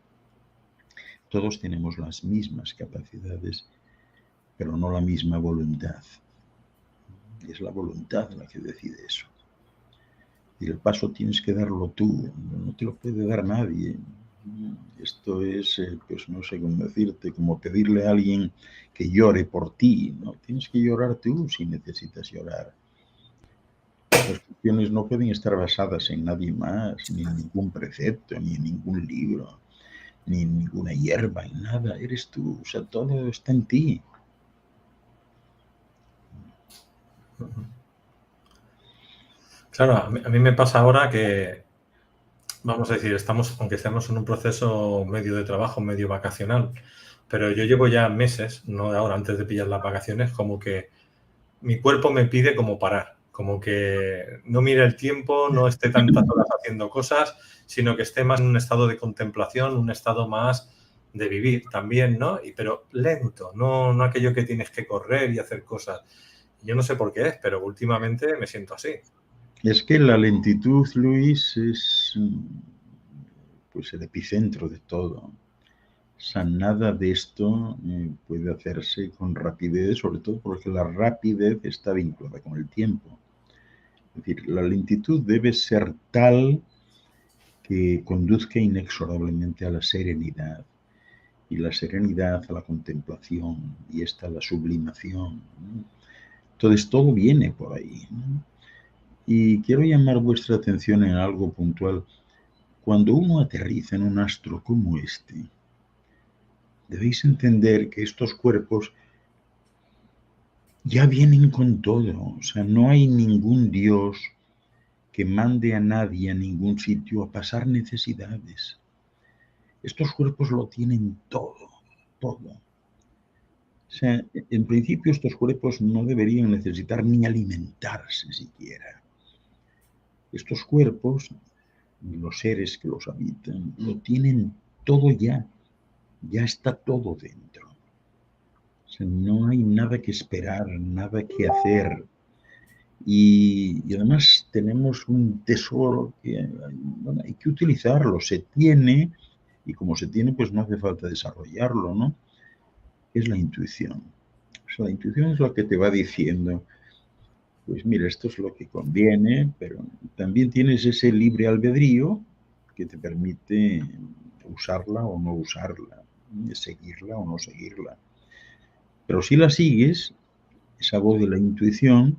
Todos tenemos las mismas capacidades, pero no la misma voluntad. Es la voluntad la que decide eso. Y el paso tienes que darlo tú, no te lo puede dar nadie. Esto es, pues no sé cómo decirte, como pedirle a alguien que llore por ti, ¿no? Tienes que llorar tú si necesitas llorar. Las cuestiones no pueden estar basadas en nadie más, ni en ningún precepto, ni en ningún libro, ni en ninguna hierba, en nada. Eres tú, o sea, todo está en ti. Claro, a mí me pasa ahora que, vamos a decir, aunque estemos en un proceso medio de trabajo, medio vacacional, pero yo llevo ya meses, no de ahora, antes de pillar las vacaciones, como que mi cuerpo me pide como parar, como que no mire el tiempo, no esté tantas horas haciendo cosas, sino que esté más en un estado de contemplación, un estado más de vivir también, ¿no? Pero lento, no aquello que tienes que correr y hacer cosas. Yo no sé por qué es, pero últimamente me siento así. Es que la lentitud, Luis, es pues el epicentro de todo. O sea, nada de esto puede hacerse con rapidez, sobre todo porque la rapidez está vinculada con el tiempo. Es decir, la lentitud debe ser tal que conduzca inexorablemente a la serenidad, y la serenidad a la contemplación, y esta a la sublimación, ¿no? Entonces todo viene por ahí, ¿no? Y quiero llamar vuestra atención en algo puntual. Cuando uno aterriza en un astro como este, debéis entender que estos cuerpos ya vienen con todo. O sea, no hay ningún Dios que mande a nadie a ningún sitio a pasar necesidades. Estos cuerpos lo tienen todo, todo. O sea, en principio estos cuerpos no deberían necesitar ni alimentarse siquiera. Estos cuerpos, los seres que los habitan, lo tienen todo ya está todo dentro. O sea, no hay nada que esperar, nada que hacer. Y además tenemos un tesoro que, bueno, hay que utilizarlo, se tiene, y como se tiene, pues no hace falta desarrollarlo, ¿no? Es la intuición. O sea, la intuición es lo que te va diciendo, pues mira, esto es lo que conviene, pero también tienes ese libre albedrío que te permite usarla o no usarla, seguirla o no seguirla. Pero si la sigues, esa voz de la intuición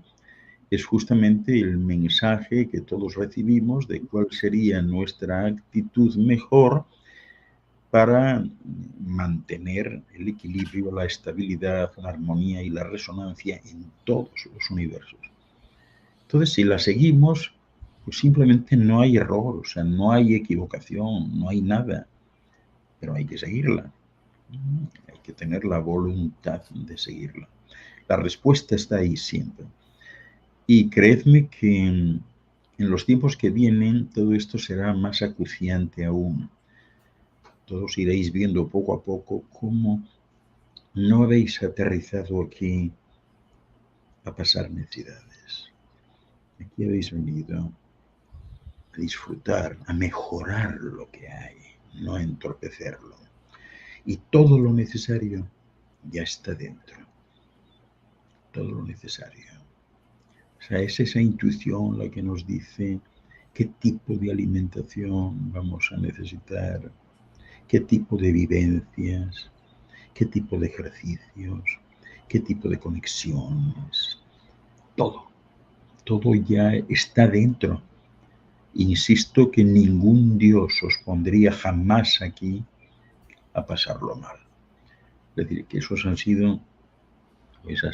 es justamente el mensaje que todos recibimos de cuál sería nuestra actitud mejor para mantener el equilibrio, la estabilidad, la armonía y la resonancia en todos los universos. Entonces, si la seguimos, pues simplemente no hay error, o sea, no hay equivocación, no hay nada, pero hay que seguirla. Hay que tener la voluntad de seguirla. La respuesta está ahí siempre. Y creedme que en los tiempos que vienen todo esto será más acuciante aún. Todos iréis viendo poco a poco cómo no habéis aterrizado aquí a pasar necesidades. Aquí habéis venido a disfrutar, a mejorar lo que hay, no a entorpecerlo. Y todo lo necesario ya está dentro, todo lo necesario. O sea, es esa intuición la que nos dice qué tipo de alimentación vamos a necesitar, qué tipo de vivencias, qué tipo de ejercicios, qué tipo de conexiones. Todo ya está dentro. Insisto que ningún Dios os pondría jamás aquí a pasarlo mal. Es decir, que esas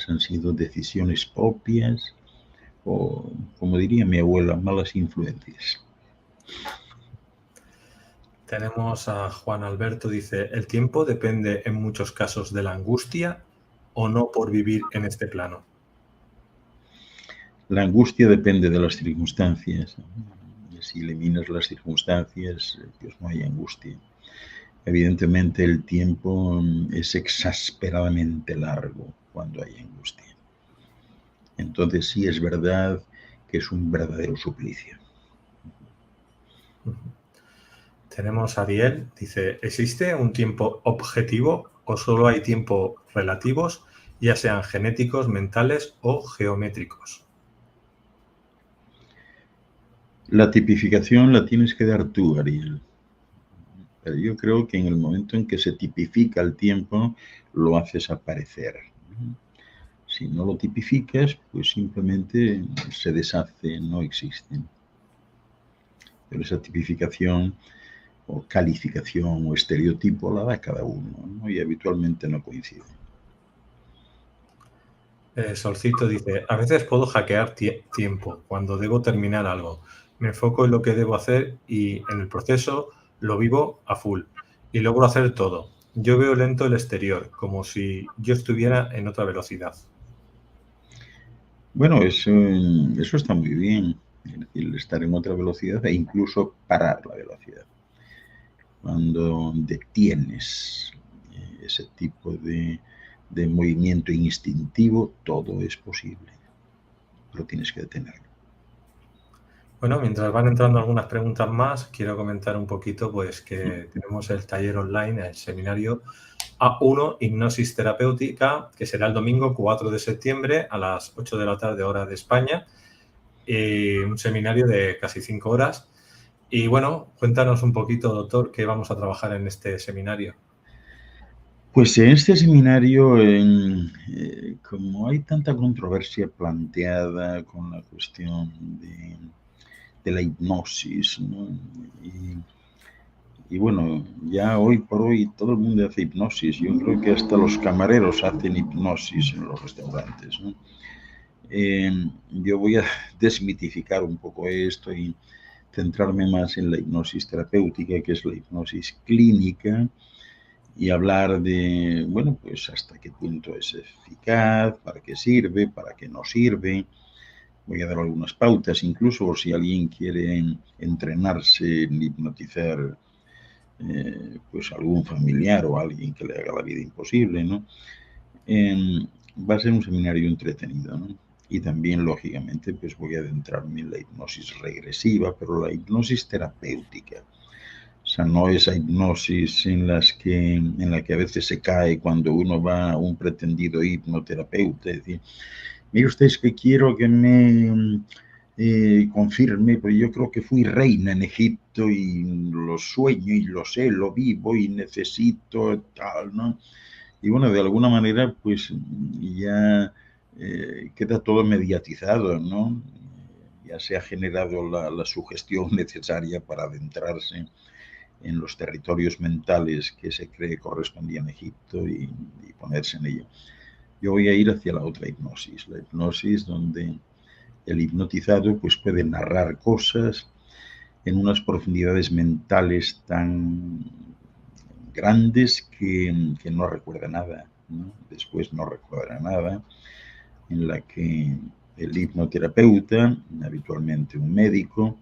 han sido decisiones propias o, como diría mi abuela, malas influencias. Tenemos a Juan Alberto, dice, ¿el tiempo depende en muchos casos de la angustia o no por vivir en este plano? La angustia depende de las circunstancias. Si eliminas las circunstancias, pues no hay angustia. Evidentemente el tiempo es exasperadamente largo cuando hay angustia. Entonces sí es verdad que es un verdadero suplicio. Tenemos a Ariel, dice, ¿existe un tiempo objetivo o solo hay tiempo relativos, ya sean genéticos, mentales o geométricos? La tipificación la tienes que dar tú, Ariel. Pero yo creo que en el momento en que se tipifica el tiempo, lo haces aparecer. Si no lo tipificas, pues simplemente se deshace, no existe. Pero esa tipificación o calificación o estereotipo la da cada uno, ¿no? Y habitualmente no coincide. Solcito dice, a veces puedo hackear tiempo cuando debo terminar algo. Me enfoco en lo que debo hacer y en el proceso lo vivo a full y logro hacer todo. Yo veo lento el exterior, como si yo estuviera en otra velocidad. Bueno, eso está muy bien, es decir, estar en otra velocidad e incluso parar la velocidad. Cuando detienes ese tipo de movimiento instintivo, todo es posible, pero tienes que detenerlo. Bueno, mientras van entrando algunas preguntas más, quiero comentar un poquito pues que tenemos el taller online, el seminario A1 Hipnosis Terapéutica, que será el domingo 4 de septiembre a las 8 de la tarde hora de España. Un seminario de casi 5 horas. Y bueno, cuéntanos un poquito, doctor, qué vamos a trabajar en este seminario. Pues en este seminario, como hay tanta controversia planteada con la cuestión de la hipnosis, ¿no? Y bueno, ya hoy por hoy todo el mundo hace hipnosis. Yo creo que hasta los camareros hacen hipnosis en los restaurantes, ¿no? Yo voy a desmitificar un poco esto y centrarme más en la hipnosis terapéutica, que es la hipnosis clínica, y hablar de, bueno, pues hasta qué punto es eficaz, para qué sirve, para qué no sirve. Voy a dar algunas pautas, incluso por si alguien quiere entrenarse en hipnotizar pues algún familiar o alguien que le haga la vida imposible, ¿no? Va a ser un seminario entretenido, ¿no? Y también, lógicamente, pues voy a adentrarme en la hipnosis regresiva, pero la hipnosis terapéutica. O sea, no esa hipnosis en la que a veces se cae cuando uno va a un pretendido hipnoterapeuta. Es decir, mire usted, es que quiero que me confirme, pero yo creo que fui reina en Egipto y lo sueño y lo sé, lo vivo y necesito tal, ¿no? Y bueno, de alguna manera, pues ya queda todo mediatizado, ¿no? Ya se ha generado la sugestión necesaria para adentrarse en los territorios mentales que se cree correspondían a Egipto y ponerse en ello. Yo voy a ir hacia la otra hipnosis, la hipnosis donde el hipnotizado pues puede narrar cosas en unas profundidades mentales tan grandes que no recuerda nada, ¿no? Después no recuerda nada, en la que el hipnoterapeuta, habitualmente un médico,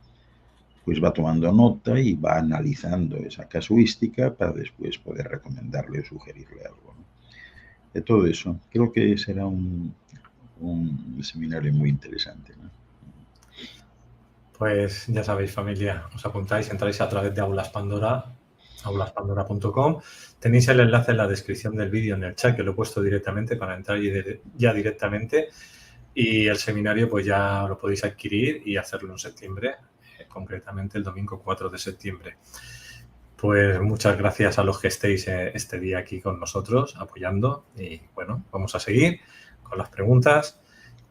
pues va tomando nota y va analizando esa casuística para después poder recomendarle o sugerirle algo, ¿no? De todo eso, creo que será un seminario muy interesante, ¿no? Pues ya sabéis, familia, os apuntáis, entráis a través de Aulas Pandora, aulaspandora.com. Tenéis el enlace en la descripción del vídeo en el chat, que lo he puesto directamente para entrar ya directamente. Y el seminario pues ya lo podéis adquirir y hacerlo en septiembre, concretamente el domingo 4 de septiembre. Pues muchas gracias a los que estéis este día aquí con nosotros, apoyando. Y bueno, vamos a seguir con las preguntas.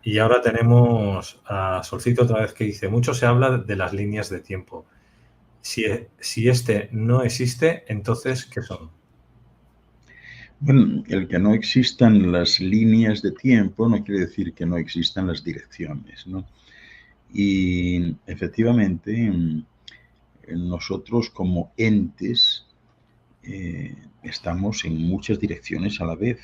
Y ahora tenemos a Solcito otra vez que dice, mucho se habla de las líneas de tiempo. Si este no existe, entonces, ¿qué son? Bueno, el que no existan las líneas de tiempo no quiere decir que no existan las direcciones, ¿no? Y efectivamente, nosotros como entes estamos en muchas direcciones a la vez.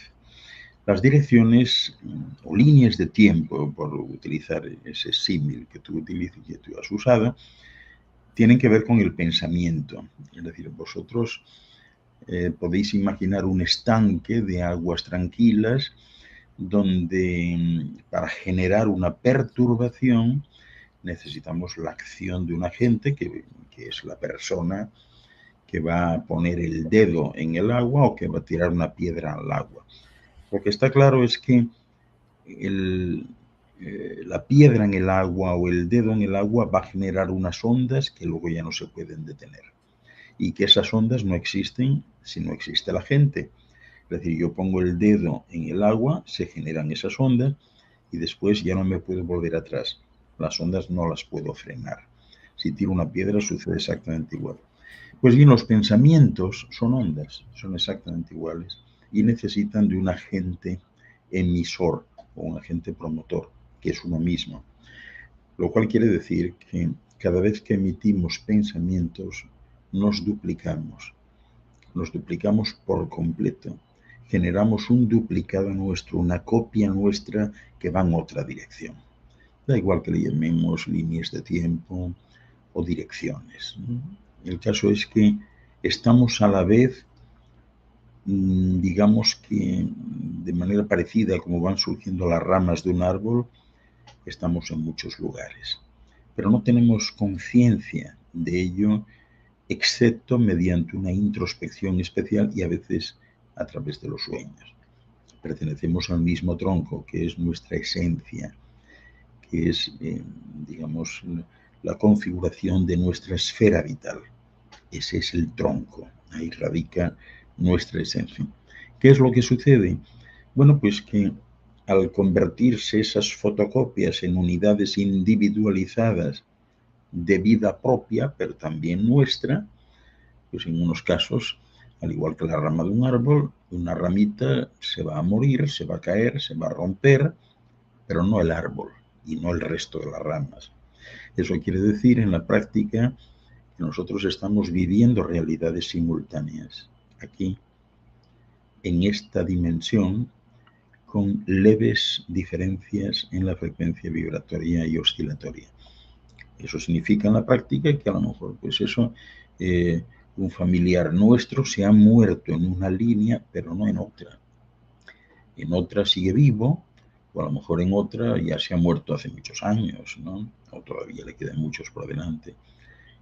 Las direcciones o líneas de tiempo, por utilizar ese símil que tú has usado, tienen que ver con el pensamiento. Es decir, vosotros podéis imaginar un estanque de aguas tranquilas donde para generar una perturbación necesitamos la acción de un agente que es la persona que va a poner el dedo en el agua o que va a tirar una piedra al agua. Lo que está claro es que la piedra en el agua o el dedo en el agua va a generar unas ondas que luego ya no se pueden detener. Y que esas ondas no existen si no existe la gente. Es decir, yo pongo el dedo en el agua, se generan esas ondas y después ya no me puedo volver atrás. Las ondas no las puedo frenar. Si tiro una piedra sucede exactamente igual. Pues bien, los pensamientos son ondas, son exactamente iguales y necesitan de un agente emisor o un agente promotor, que es uno mismo. Lo cual quiere decir que cada vez que emitimos pensamientos, nos duplicamos por completo. Generamos un duplicado nuestro, una copia nuestra que va en otra dirección. Da igual que le llamemos líneas de tiempo o direcciones. El caso es que estamos a la vez, digamos que de manera parecida como van surgiendo las ramas de un árbol, estamos en muchos lugares. Pero no tenemos conciencia de ello, excepto mediante una introspección especial y a veces a través de los sueños. Pertenecemos al mismo tronco, que es nuestra esencia, que es, digamos, la configuración de nuestra esfera vital. Ese es el tronco, ahí radica nuestra esencia. ¿Qué es lo que sucede? Bueno, pues que al convertirse esas fotocopias en unidades individualizadas de vida propia, pero también nuestra, pues en unos casos, al igual que la rama de un árbol, una ramita se va a morir, se va a caer, se va a romper, pero no el árbol y no el resto de las ramas. Eso quiere decir en la práctica que nosotros estamos viviendo realidades simultáneas aquí, en esta dimensión, con leves diferencias en la frecuencia vibratoria y oscilatoria. Eso significa en la práctica que a lo mejor, pues eso, un familiar nuestro se ha muerto en una línea, pero no en otra. En otra sigue vivo, o a lo mejor en otra ya se ha muerto hace muchos años, ¿no? O todavía le quedan muchos por delante.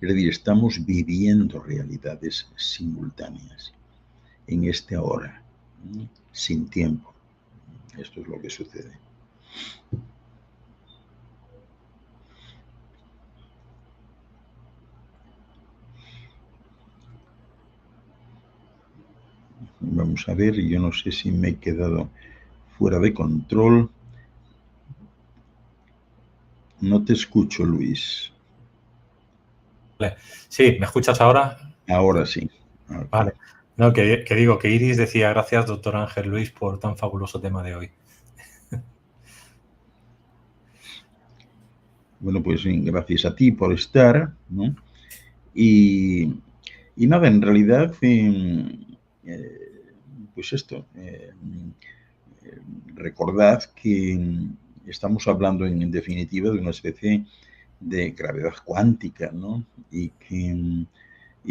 Es decir, estamos viviendo realidades simultáneas en este ahora, ¿no? Sin tiempo. Esto es lo que sucede. Vamos a ver, yo no sé si me he quedado fuera de control. No te escucho, Luis. Vale. Sí, ¿me escuchas ahora? Ahora sí. Okay. Vale. No, que digo que Iris decía gracias, doctor Ángel Luis, por tan fabuloso tema de hoy. Bueno, pues gracias a ti por estar, ¿no? Y nada, en realidad, pues esto, recordad que estamos hablando en definitiva de una especie de gravedad cuántica, ¿no? Y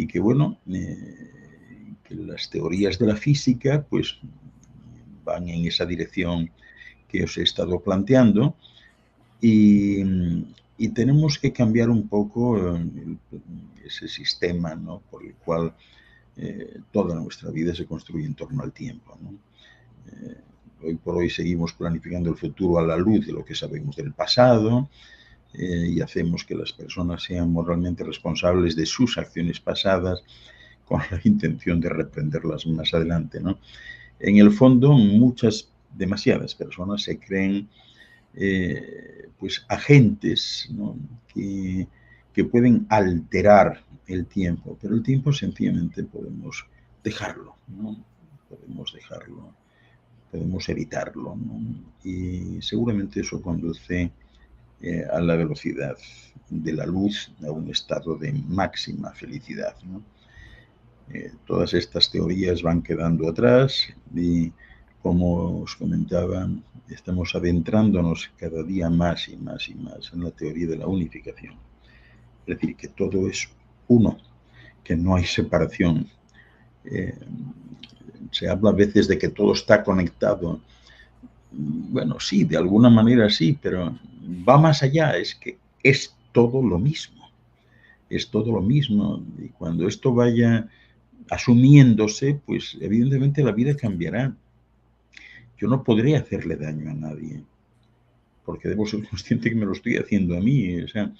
que bueno, que las teorías de la física pues van en esa dirección que os he estado planteando y Y tenemos que cambiar un poco ese sistema, ¿no?, por el cual toda nuestra vida se construye en torno al tiempo, ¿no? Hoy por hoy seguimos planificando el futuro a la luz de lo que sabemos del pasado, y hacemos que las personas sean moralmente responsables de sus acciones pasadas con la intención de reprenderlas más adelante, ¿no? En el fondo, demasiadas personas se creen pues agentes, ¿no?, que pueden alterar el tiempo, pero el tiempo sencillamente podemos dejarlo, ¿no? Podemos dejarlo, podemos evitarlo, ¿no? Y seguramente eso conduce a la velocidad de la luz a un estado de máxima felicidad, ¿no? Todas estas teorías van quedando atrás y, como os comentaba, estamos adentrándonos cada día más y más y más en la teoría de la unificación. Es decir, que todo es uno, que no hay separación. Se habla a veces de que todo está conectado. Bueno, sí, de alguna manera sí, pero va más allá, es que es todo lo mismo. Es todo lo mismo. Y cuando esto vaya asumiéndose, pues evidentemente la vida cambiará. Yo no podré hacerle daño a nadie, porque debo ser consciente que me lo estoy haciendo a mí. O sea,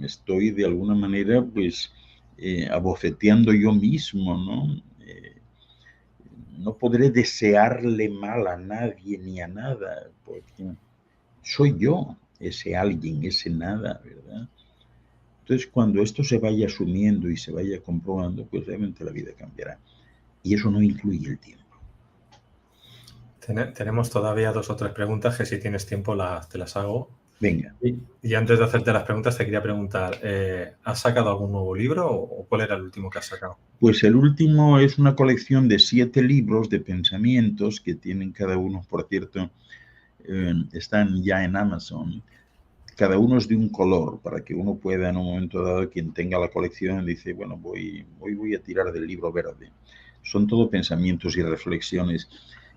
estoy de alguna manera, pues, abofeteando yo mismo, ¿no? No podré desearle mal a nadie ni a nada, porque soy yo, ese alguien, ese nada, ¿verdad? Entonces, cuando esto se vaya asumiendo y se vaya comprobando, pues realmente la vida cambiará. Y eso no incluye el tiempo. Tenemos todavía 2 o 3 preguntas que, si tienes tiempo, te las hago. Venga. Y antes de hacerte las preguntas, te quería preguntar, ¿has sacado algún nuevo libro o cuál era el último que has sacado? Pues el último es una colección de 7 libros de pensamientos que tienen cada uno, por cierto, están ya en Amazon. Cada uno es de un color, para que uno pueda, en un momento dado, quien tenga la colección, dice, bueno, voy a tirar del libro verde. Son todo pensamientos y reflexiones.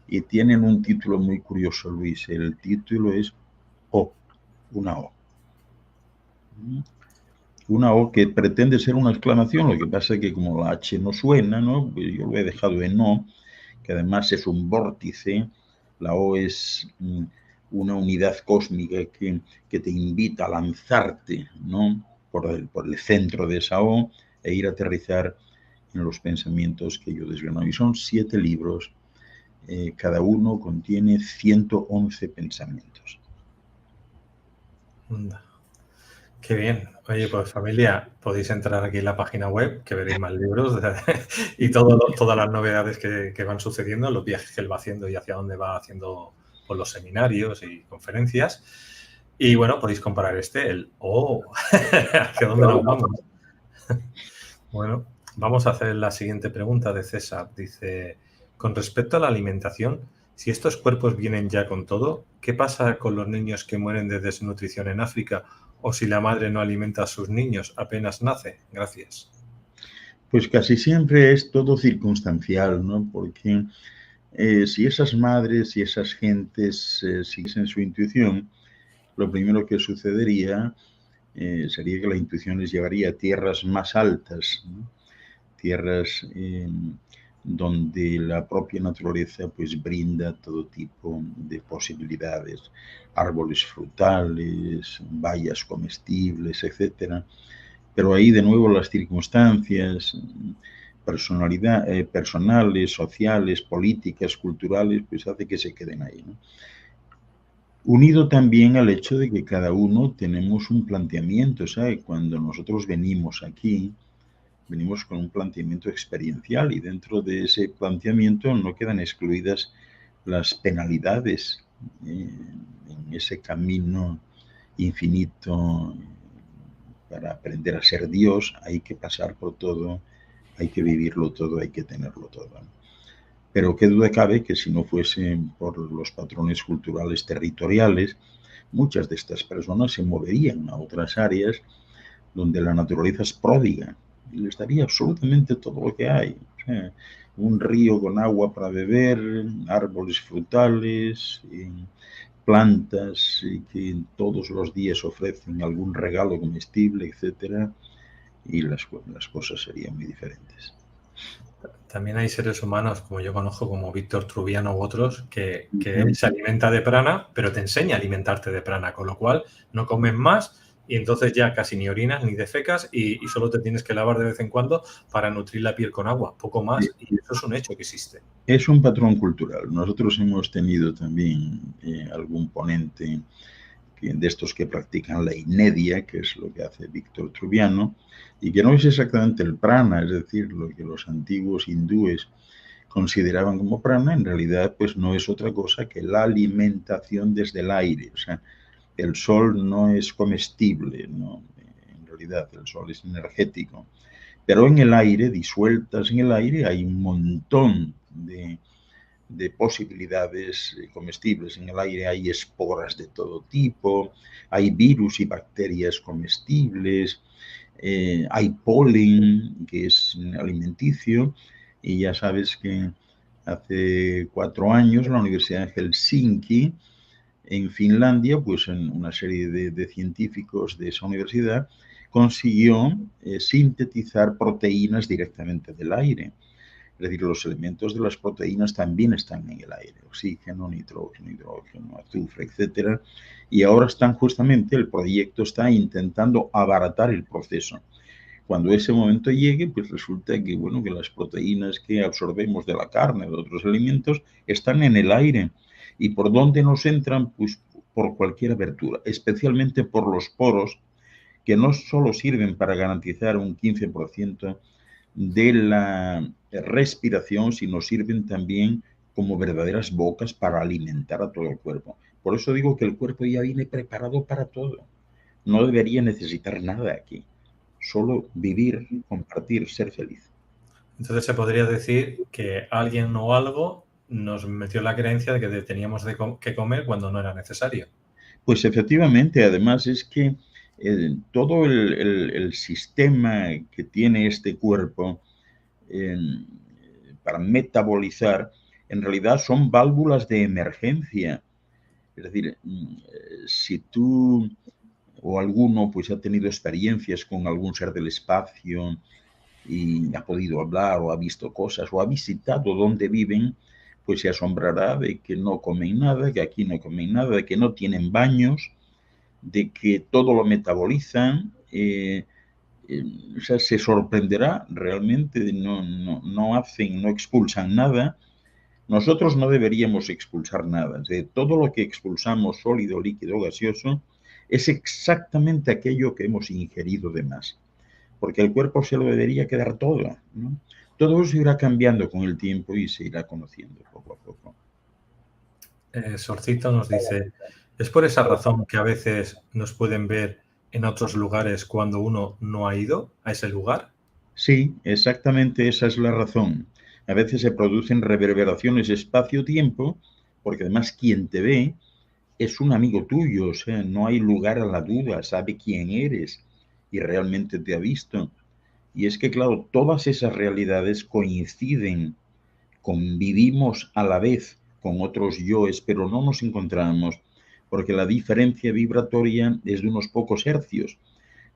Y tienen un título muy curioso, Luis. El título es O, una O. Una O que pretende ser una exclamación, lo que pasa es que como la H no suena, ¿no?, pues yo lo he dejado en O, que además es un vórtice. La O es una unidad cósmica que te invita a lanzarte, ¿no?, por el centro de esa O e ir a aterrizar en los pensamientos que yo desgrano. Y son 7 libros, cada uno contiene 111 pensamientos. Qué bien. Oye, pues familia, podéis entrar aquí en la página web, que veréis más libros y todas las novedades que van sucediendo, los viajes que él va haciendo y hacia dónde va haciendo, pues, los seminarios y conferencias. Y bueno, podéis comparar ¿hacia dónde nos vamos? Bueno, vamos a hacer la siguiente pregunta de César. Dice, con respecto a la alimentación, si estos cuerpos vienen ya con todo, ¿qué pasa con los niños que mueren de desnutrición en África? O si la madre no alimenta a sus niños apenas nace. Gracias. Pues casi siempre es todo circunstancial, ¿no? Porque si esas madres y esas gentes siguiesen su intuición, lo primero que sucedería sería que la intuición les llevaría a tierras más altas, ¿no?, tierras donde la propia naturaleza, pues, brinda todo tipo de posibilidades, árboles frutales, bayas comestibles, etcétera. Pero ahí, de nuevo, las circunstancias, personales, sociales, políticas, culturales, pues hace que se queden ahí, ¿no? Unido también al hecho de que cada uno tenemos un planteamiento, ¿sabe? Cuando nosotros venimos aquí, venimos con un planteamiento experiencial, y dentro de ese planteamiento no quedan excluidas las penalidades en ese camino infinito. Para aprender a ser Dios hay que pasar por todo, hay que vivirlo todo, hay que tenerlo todo. Pero qué duda cabe que si no fuese por los patrones culturales territoriales, muchas de estas personas se moverían a otras áreas donde la naturaleza es pródiga y les daría absolutamente todo lo que hay. O sea, un río con agua para beber, árboles frutales, plantas que todos los días ofrecen algún regalo comestible, etcétera, y las cosas serían muy diferentes. También hay seres humanos, como yo conozco, como Víctor Trubiano u otros, que se alimenta de prana, pero te enseña a alimentarte de prana, con lo cual no comes más y entonces ya casi ni orinas ni defecas y solo te tienes que lavar de vez en cuando para nutrir la piel con agua, poco más, y eso es un hecho que existe. Es un patrón cultural. Nosotros hemos tenido también algún ponente de estos que practican la inedia, que es lo que hace Víctor Trubiano, y que no es exactamente el prana, es decir, lo que los antiguos hindúes consideraban como prana, en realidad pues no es otra cosa que la alimentación desde el aire. O sea, el sol no es comestible, ¿no? En realidad el sol es energético, pero en el aire, disueltas en el aire, hay un montón de posibilidades comestibles. En el aire hay esporas de todo tipo, hay virus y bacterias comestibles, hay polen, que es alimenticio, y ya sabes que hace 4 años la Universidad de Helsinki, en Finlandia, pues en una serie de científicos de esa universidad consiguió sintetizar proteínas directamente del aire. Es decir, los elementos de las proteínas también están en el aire: oxígeno, nitrógeno, hidrógeno, azufre, etcétera. Y ahora el proyecto está intentando abaratar el proceso. Cuando ese momento llegue, pues resulta que, bueno, que las proteínas que absorbemos de la carne, de otros alimentos, están en el aire. ¿Y por dónde nos entran? Pues por cualquier abertura, especialmente por los poros, que no solo sirven para garantizar un 15% de la respiración, sino sirven también como verdaderas bocas para alimentar a todo el cuerpo. Por eso digo que el cuerpo ya viene preparado para todo. No debería necesitar nada aquí. Solo vivir, compartir, ser feliz. Entonces se podría decir que alguien o algo nos metió la creencia de que teníamos que comer cuando no era necesario. Pues efectivamente, además es que todo el sistema que tiene este cuerpo eh, para metabolizar, en realidad son válvulas de emergencia. Es decir, si tú o alguno pues ha tenido experiencias con algún ser del espacio y ha podido hablar o ha visto cosas o ha visitado donde viven, pues se asombrará de que no comen nada, que aquí no comen nada, de que no tienen baños, de que todo lo metabolizan. O sea, se sorprenderá realmente, no hacen, no expulsan nada. Nosotros no deberíamos expulsar nada. De todo lo que expulsamos, sólido, líquido, gaseoso, es exactamente aquello que hemos ingerido de más. Porque el cuerpo se lo debería quedar todo, ¿no? Todo eso irá cambiando con el tiempo y se irá conociendo poco a poco. Sorcito nos dice, ¿es por esa razón que a veces nos pueden ver en otros lugares cuando uno no ha ido a ese lugar? Sí, exactamente esa es la razón. A veces se producen reverberaciones espacio-tiempo, porque además quien te ve es un amigo tuyo, o sea, no hay lugar a la duda, sabe quién eres y realmente te ha visto. Y es que, claro, todas esas realidades coinciden, convivimos a la vez con otros yoes, pero no nos encontramos, porque la diferencia vibratoria es de unos pocos hercios.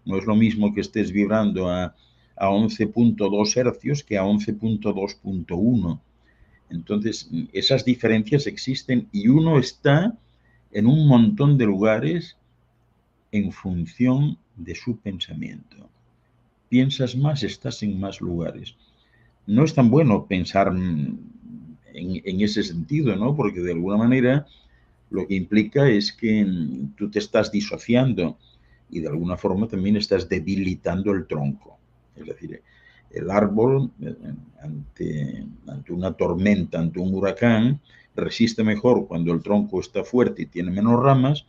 No es lo mismo que estés vibrando a 11.2 hercios que a 11.2.1. Entonces, esas diferencias existen y uno está en un montón de lugares en función de su pensamiento. Piensas más, estás en más lugares. No es tan bueno pensar en ese sentido, ¿no? Porque de alguna manera lo que implica es que tú te estás disociando y de alguna forma también estás debilitando el tronco. Es decir, el árbol ante una tormenta, ante un huracán, resiste mejor cuando el tronco está fuerte y tiene menos ramas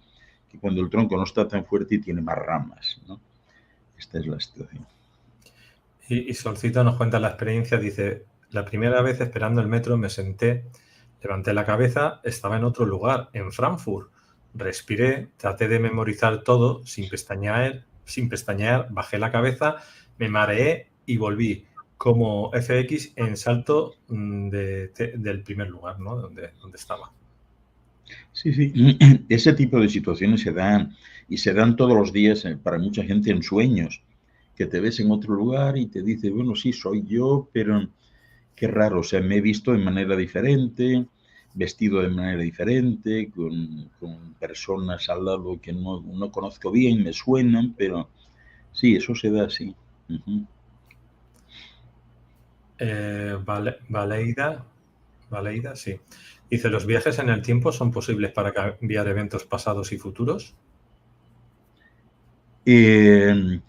que cuando el tronco no está tan fuerte y tiene más ramas, ¿no? Esta es la situación. Y Solcito nos cuenta la experiencia, dice, la primera vez esperando el metro me senté, levanté la cabeza, estaba en otro lugar, en Frankfurt. Respiré, traté de memorizar todo sin pestañear, bajé la cabeza, me mareé y volví como FX en salto del primer lugar, ¿no? Donde estaba. Sí, sí. Ese tipo de situaciones se dan y se dan todos los días para mucha gente en sueños, que te ves en otro lugar y te dices, bueno, sí, soy yo, pero qué raro, o sea, me he visto de manera diferente, vestido de manera diferente, con personas al lado que no conozco bien, me suenan, pero sí, eso se da así. Ujú. Valeida, sí. Dice, ¿los viajes en el tiempo son posibles para cambiar eventos pasados y futuros? Eh,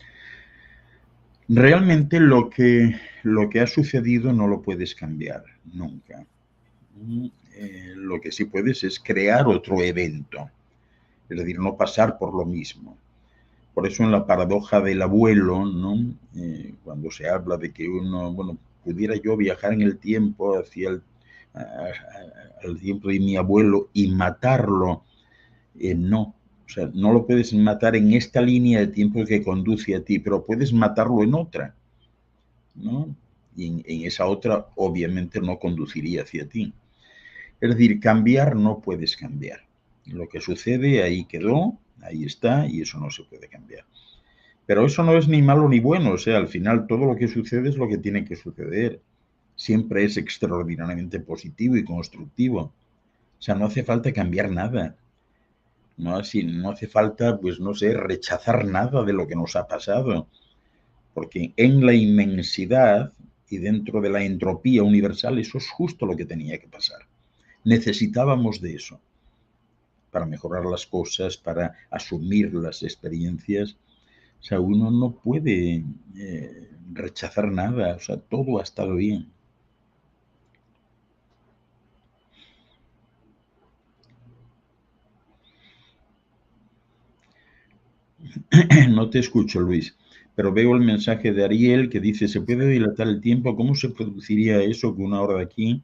Realmente lo que ha sucedido no lo puedes cambiar nunca. Lo que sí puedes es crear otro evento, es decir, no pasar por lo mismo. Por eso en la paradoja del abuelo, ¿no? Cuando se habla de que uno, bueno, pudiera yo viajar en el tiempo hacia al tiempo de mi abuelo y matarlo, no. O sea, no lo puedes matar en esta línea de tiempo que conduce a ti, pero puedes matarlo en otra, ¿no? Y en esa otra obviamente no conduciría hacia ti. Es decir, cambiar no puedes cambiar. Lo que sucede ahí quedó, ahí está, y eso no se puede cambiar. Pero eso no es ni malo ni bueno, o sea, al final todo lo que sucede es lo que tiene que suceder. Siempre es extraordinariamente positivo y constructivo. O sea, no hace falta cambiar nada. No hace falta, pues no sé, rechazar nada de lo que nos ha pasado. Porque en la inmensidad y dentro de la entropía universal, eso es justo lo que tenía que pasar. Necesitábamos de eso para mejorar las cosas, para asumir las experiencias. O sea, uno no puede rechazar nada, o sea, todo ha estado bien. No te escucho, Luis, pero veo el mensaje de Ariel que dice, ¿se puede dilatar el tiempo? ¿Cómo se produciría eso que una hora de aquí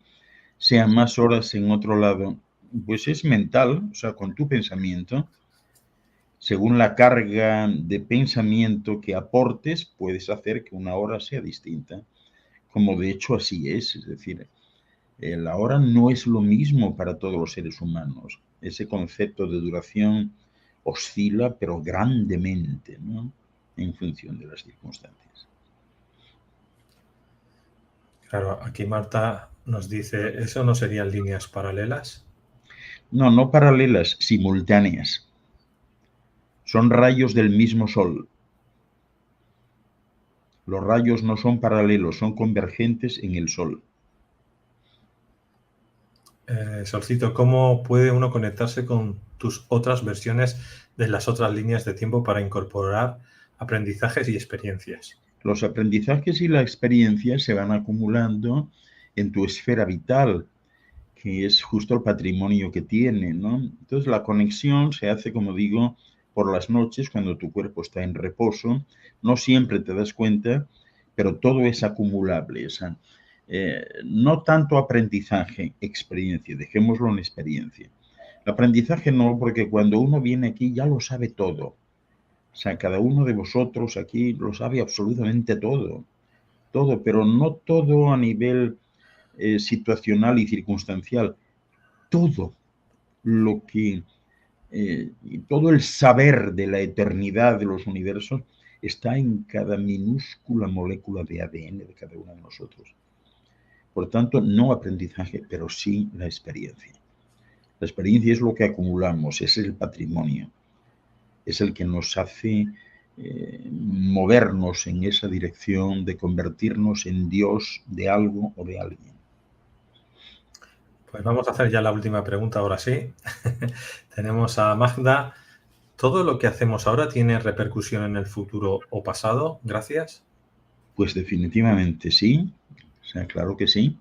sea más horas en otro lado? Pues es mental, o sea, con tu pensamiento. Según la carga de pensamiento que aportes, puedes hacer que una hora sea distinta, como de hecho así es decir, la hora no es lo mismo para todos los seres humanos. Ese concepto de duración oscila, pero grandemente, ¿no? En función de las circunstancias. Claro, aquí Marta nos dice, ¿eso no serían líneas paralelas? No, no paralelas, simultáneas. Son rayos del mismo sol. Los rayos no son paralelos, son convergentes en el sol. Solcito, ¿cómo puede uno conectarse con tus otras versiones de las otras líneas de tiempo para incorporar aprendizajes y experiencias? Los aprendizajes y la experiencia se van acumulando en tu esfera vital, que es justo el patrimonio que tiene, ¿no? Entonces la conexión se hace, como digo, por las noches cuando tu cuerpo está en reposo. No siempre te das cuenta, pero todo es acumulable. O sea, no tanto aprendizaje, experiencia, dejémoslo en experiencia. El aprendizaje no, porque cuando uno viene aquí ya lo sabe todo. O sea, cada uno de vosotros aquí lo sabe absolutamente todo, todo, pero no todo a nivel situacional y circunstancial, todo lo que, todo el saber de la eternidad de los universos está en cada minúscula molécula de ADN de cada uno de nosotros. Por tanto, no aprendizaje, pero sí la experiencia. La experiencia es lo que acumulamos, es el patrimonio, es el que nos hace movernos en esa dirección de convertirnos en Dios de algo o de alguien. Pues vamos a hacer ya la última pregunta, ahora sí. Tenemos a Magda. ¿Todo lo que hacemos ahora tiene repercusión en el futuro o pasado? Gracias. Pues definitivamente sí, o sea, claro que sí.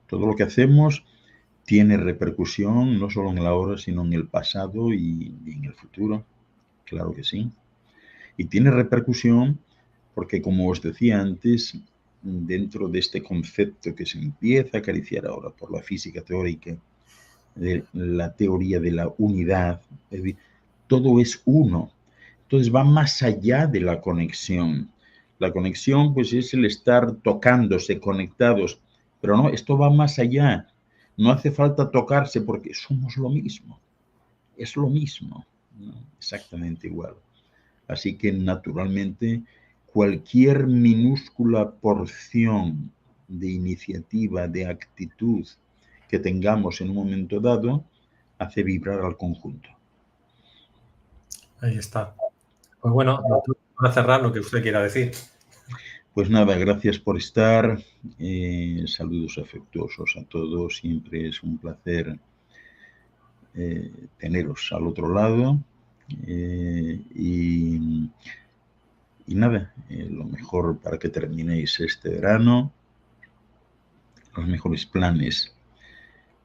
Todo lo que hacemos tiene repercusión no solo en la hora, sino en el pasado y en el futuro, claro que sí. Y tiene repercusión porque, como os decía antes, dentro de este concepto que se empieza a acariciar ahora por la física teórica, de la teoría de la unidad, es decir, todo es uno. Entonces va más allá de la conexión. La conexión pues es el estar tocándose, conectados, pero no, esto va más allá. No hace falta tocarse porque somos lo mismo. Es lo mismo, ¿no? Exactamente igual. Así que, naturalmente, cualquier minúscula porción de iniciativa, de actitud que tengamos en un momento dado, hace vibrar al conjunto. Ahí está. Pues bueno, doctor, para cerrar lo que usted quiera decir. Pues nada, gracias por estar. Saludos afectuosos a todos. Siempre es un placer teneros al otro lado. Y nada, lo mejor para que terminéis este verano, los mejores planes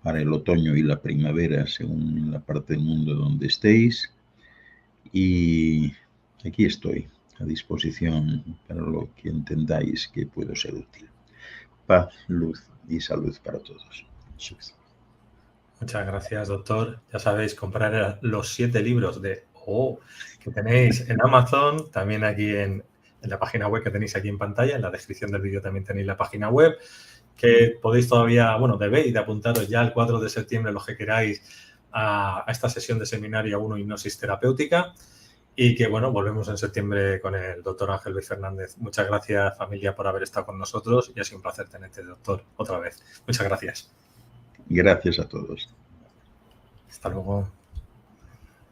para el otoño y la primavera, según la parte del mundo donde estéis. Y aquí estoy, a disposición para lo que entendáis que puedo ser útil. Paz, luz y salud para todos. Muchas gracias, doctor. Ya sabéis, comprar los 7 libros que tenéis en Amazon, también aquí en la página web que tenéis aquí en pantalla, en la descripción del vídeo también tenéis la página web, que podéis todavía, bueno, debéis de apuntaros ya el 4 de septiembre, los que queráis, a esta sesión de seminario 1 hipnosis terapéutica. Y que, bueno, volvemos en septiembre con el doctor Ángel Luis Fernández. Muchas gracias, familia, por haber estado con nosotros y ha sido un placer tenerte, doctor, otra vez. Muchas gracias. Gracias a todos. Hasta luego.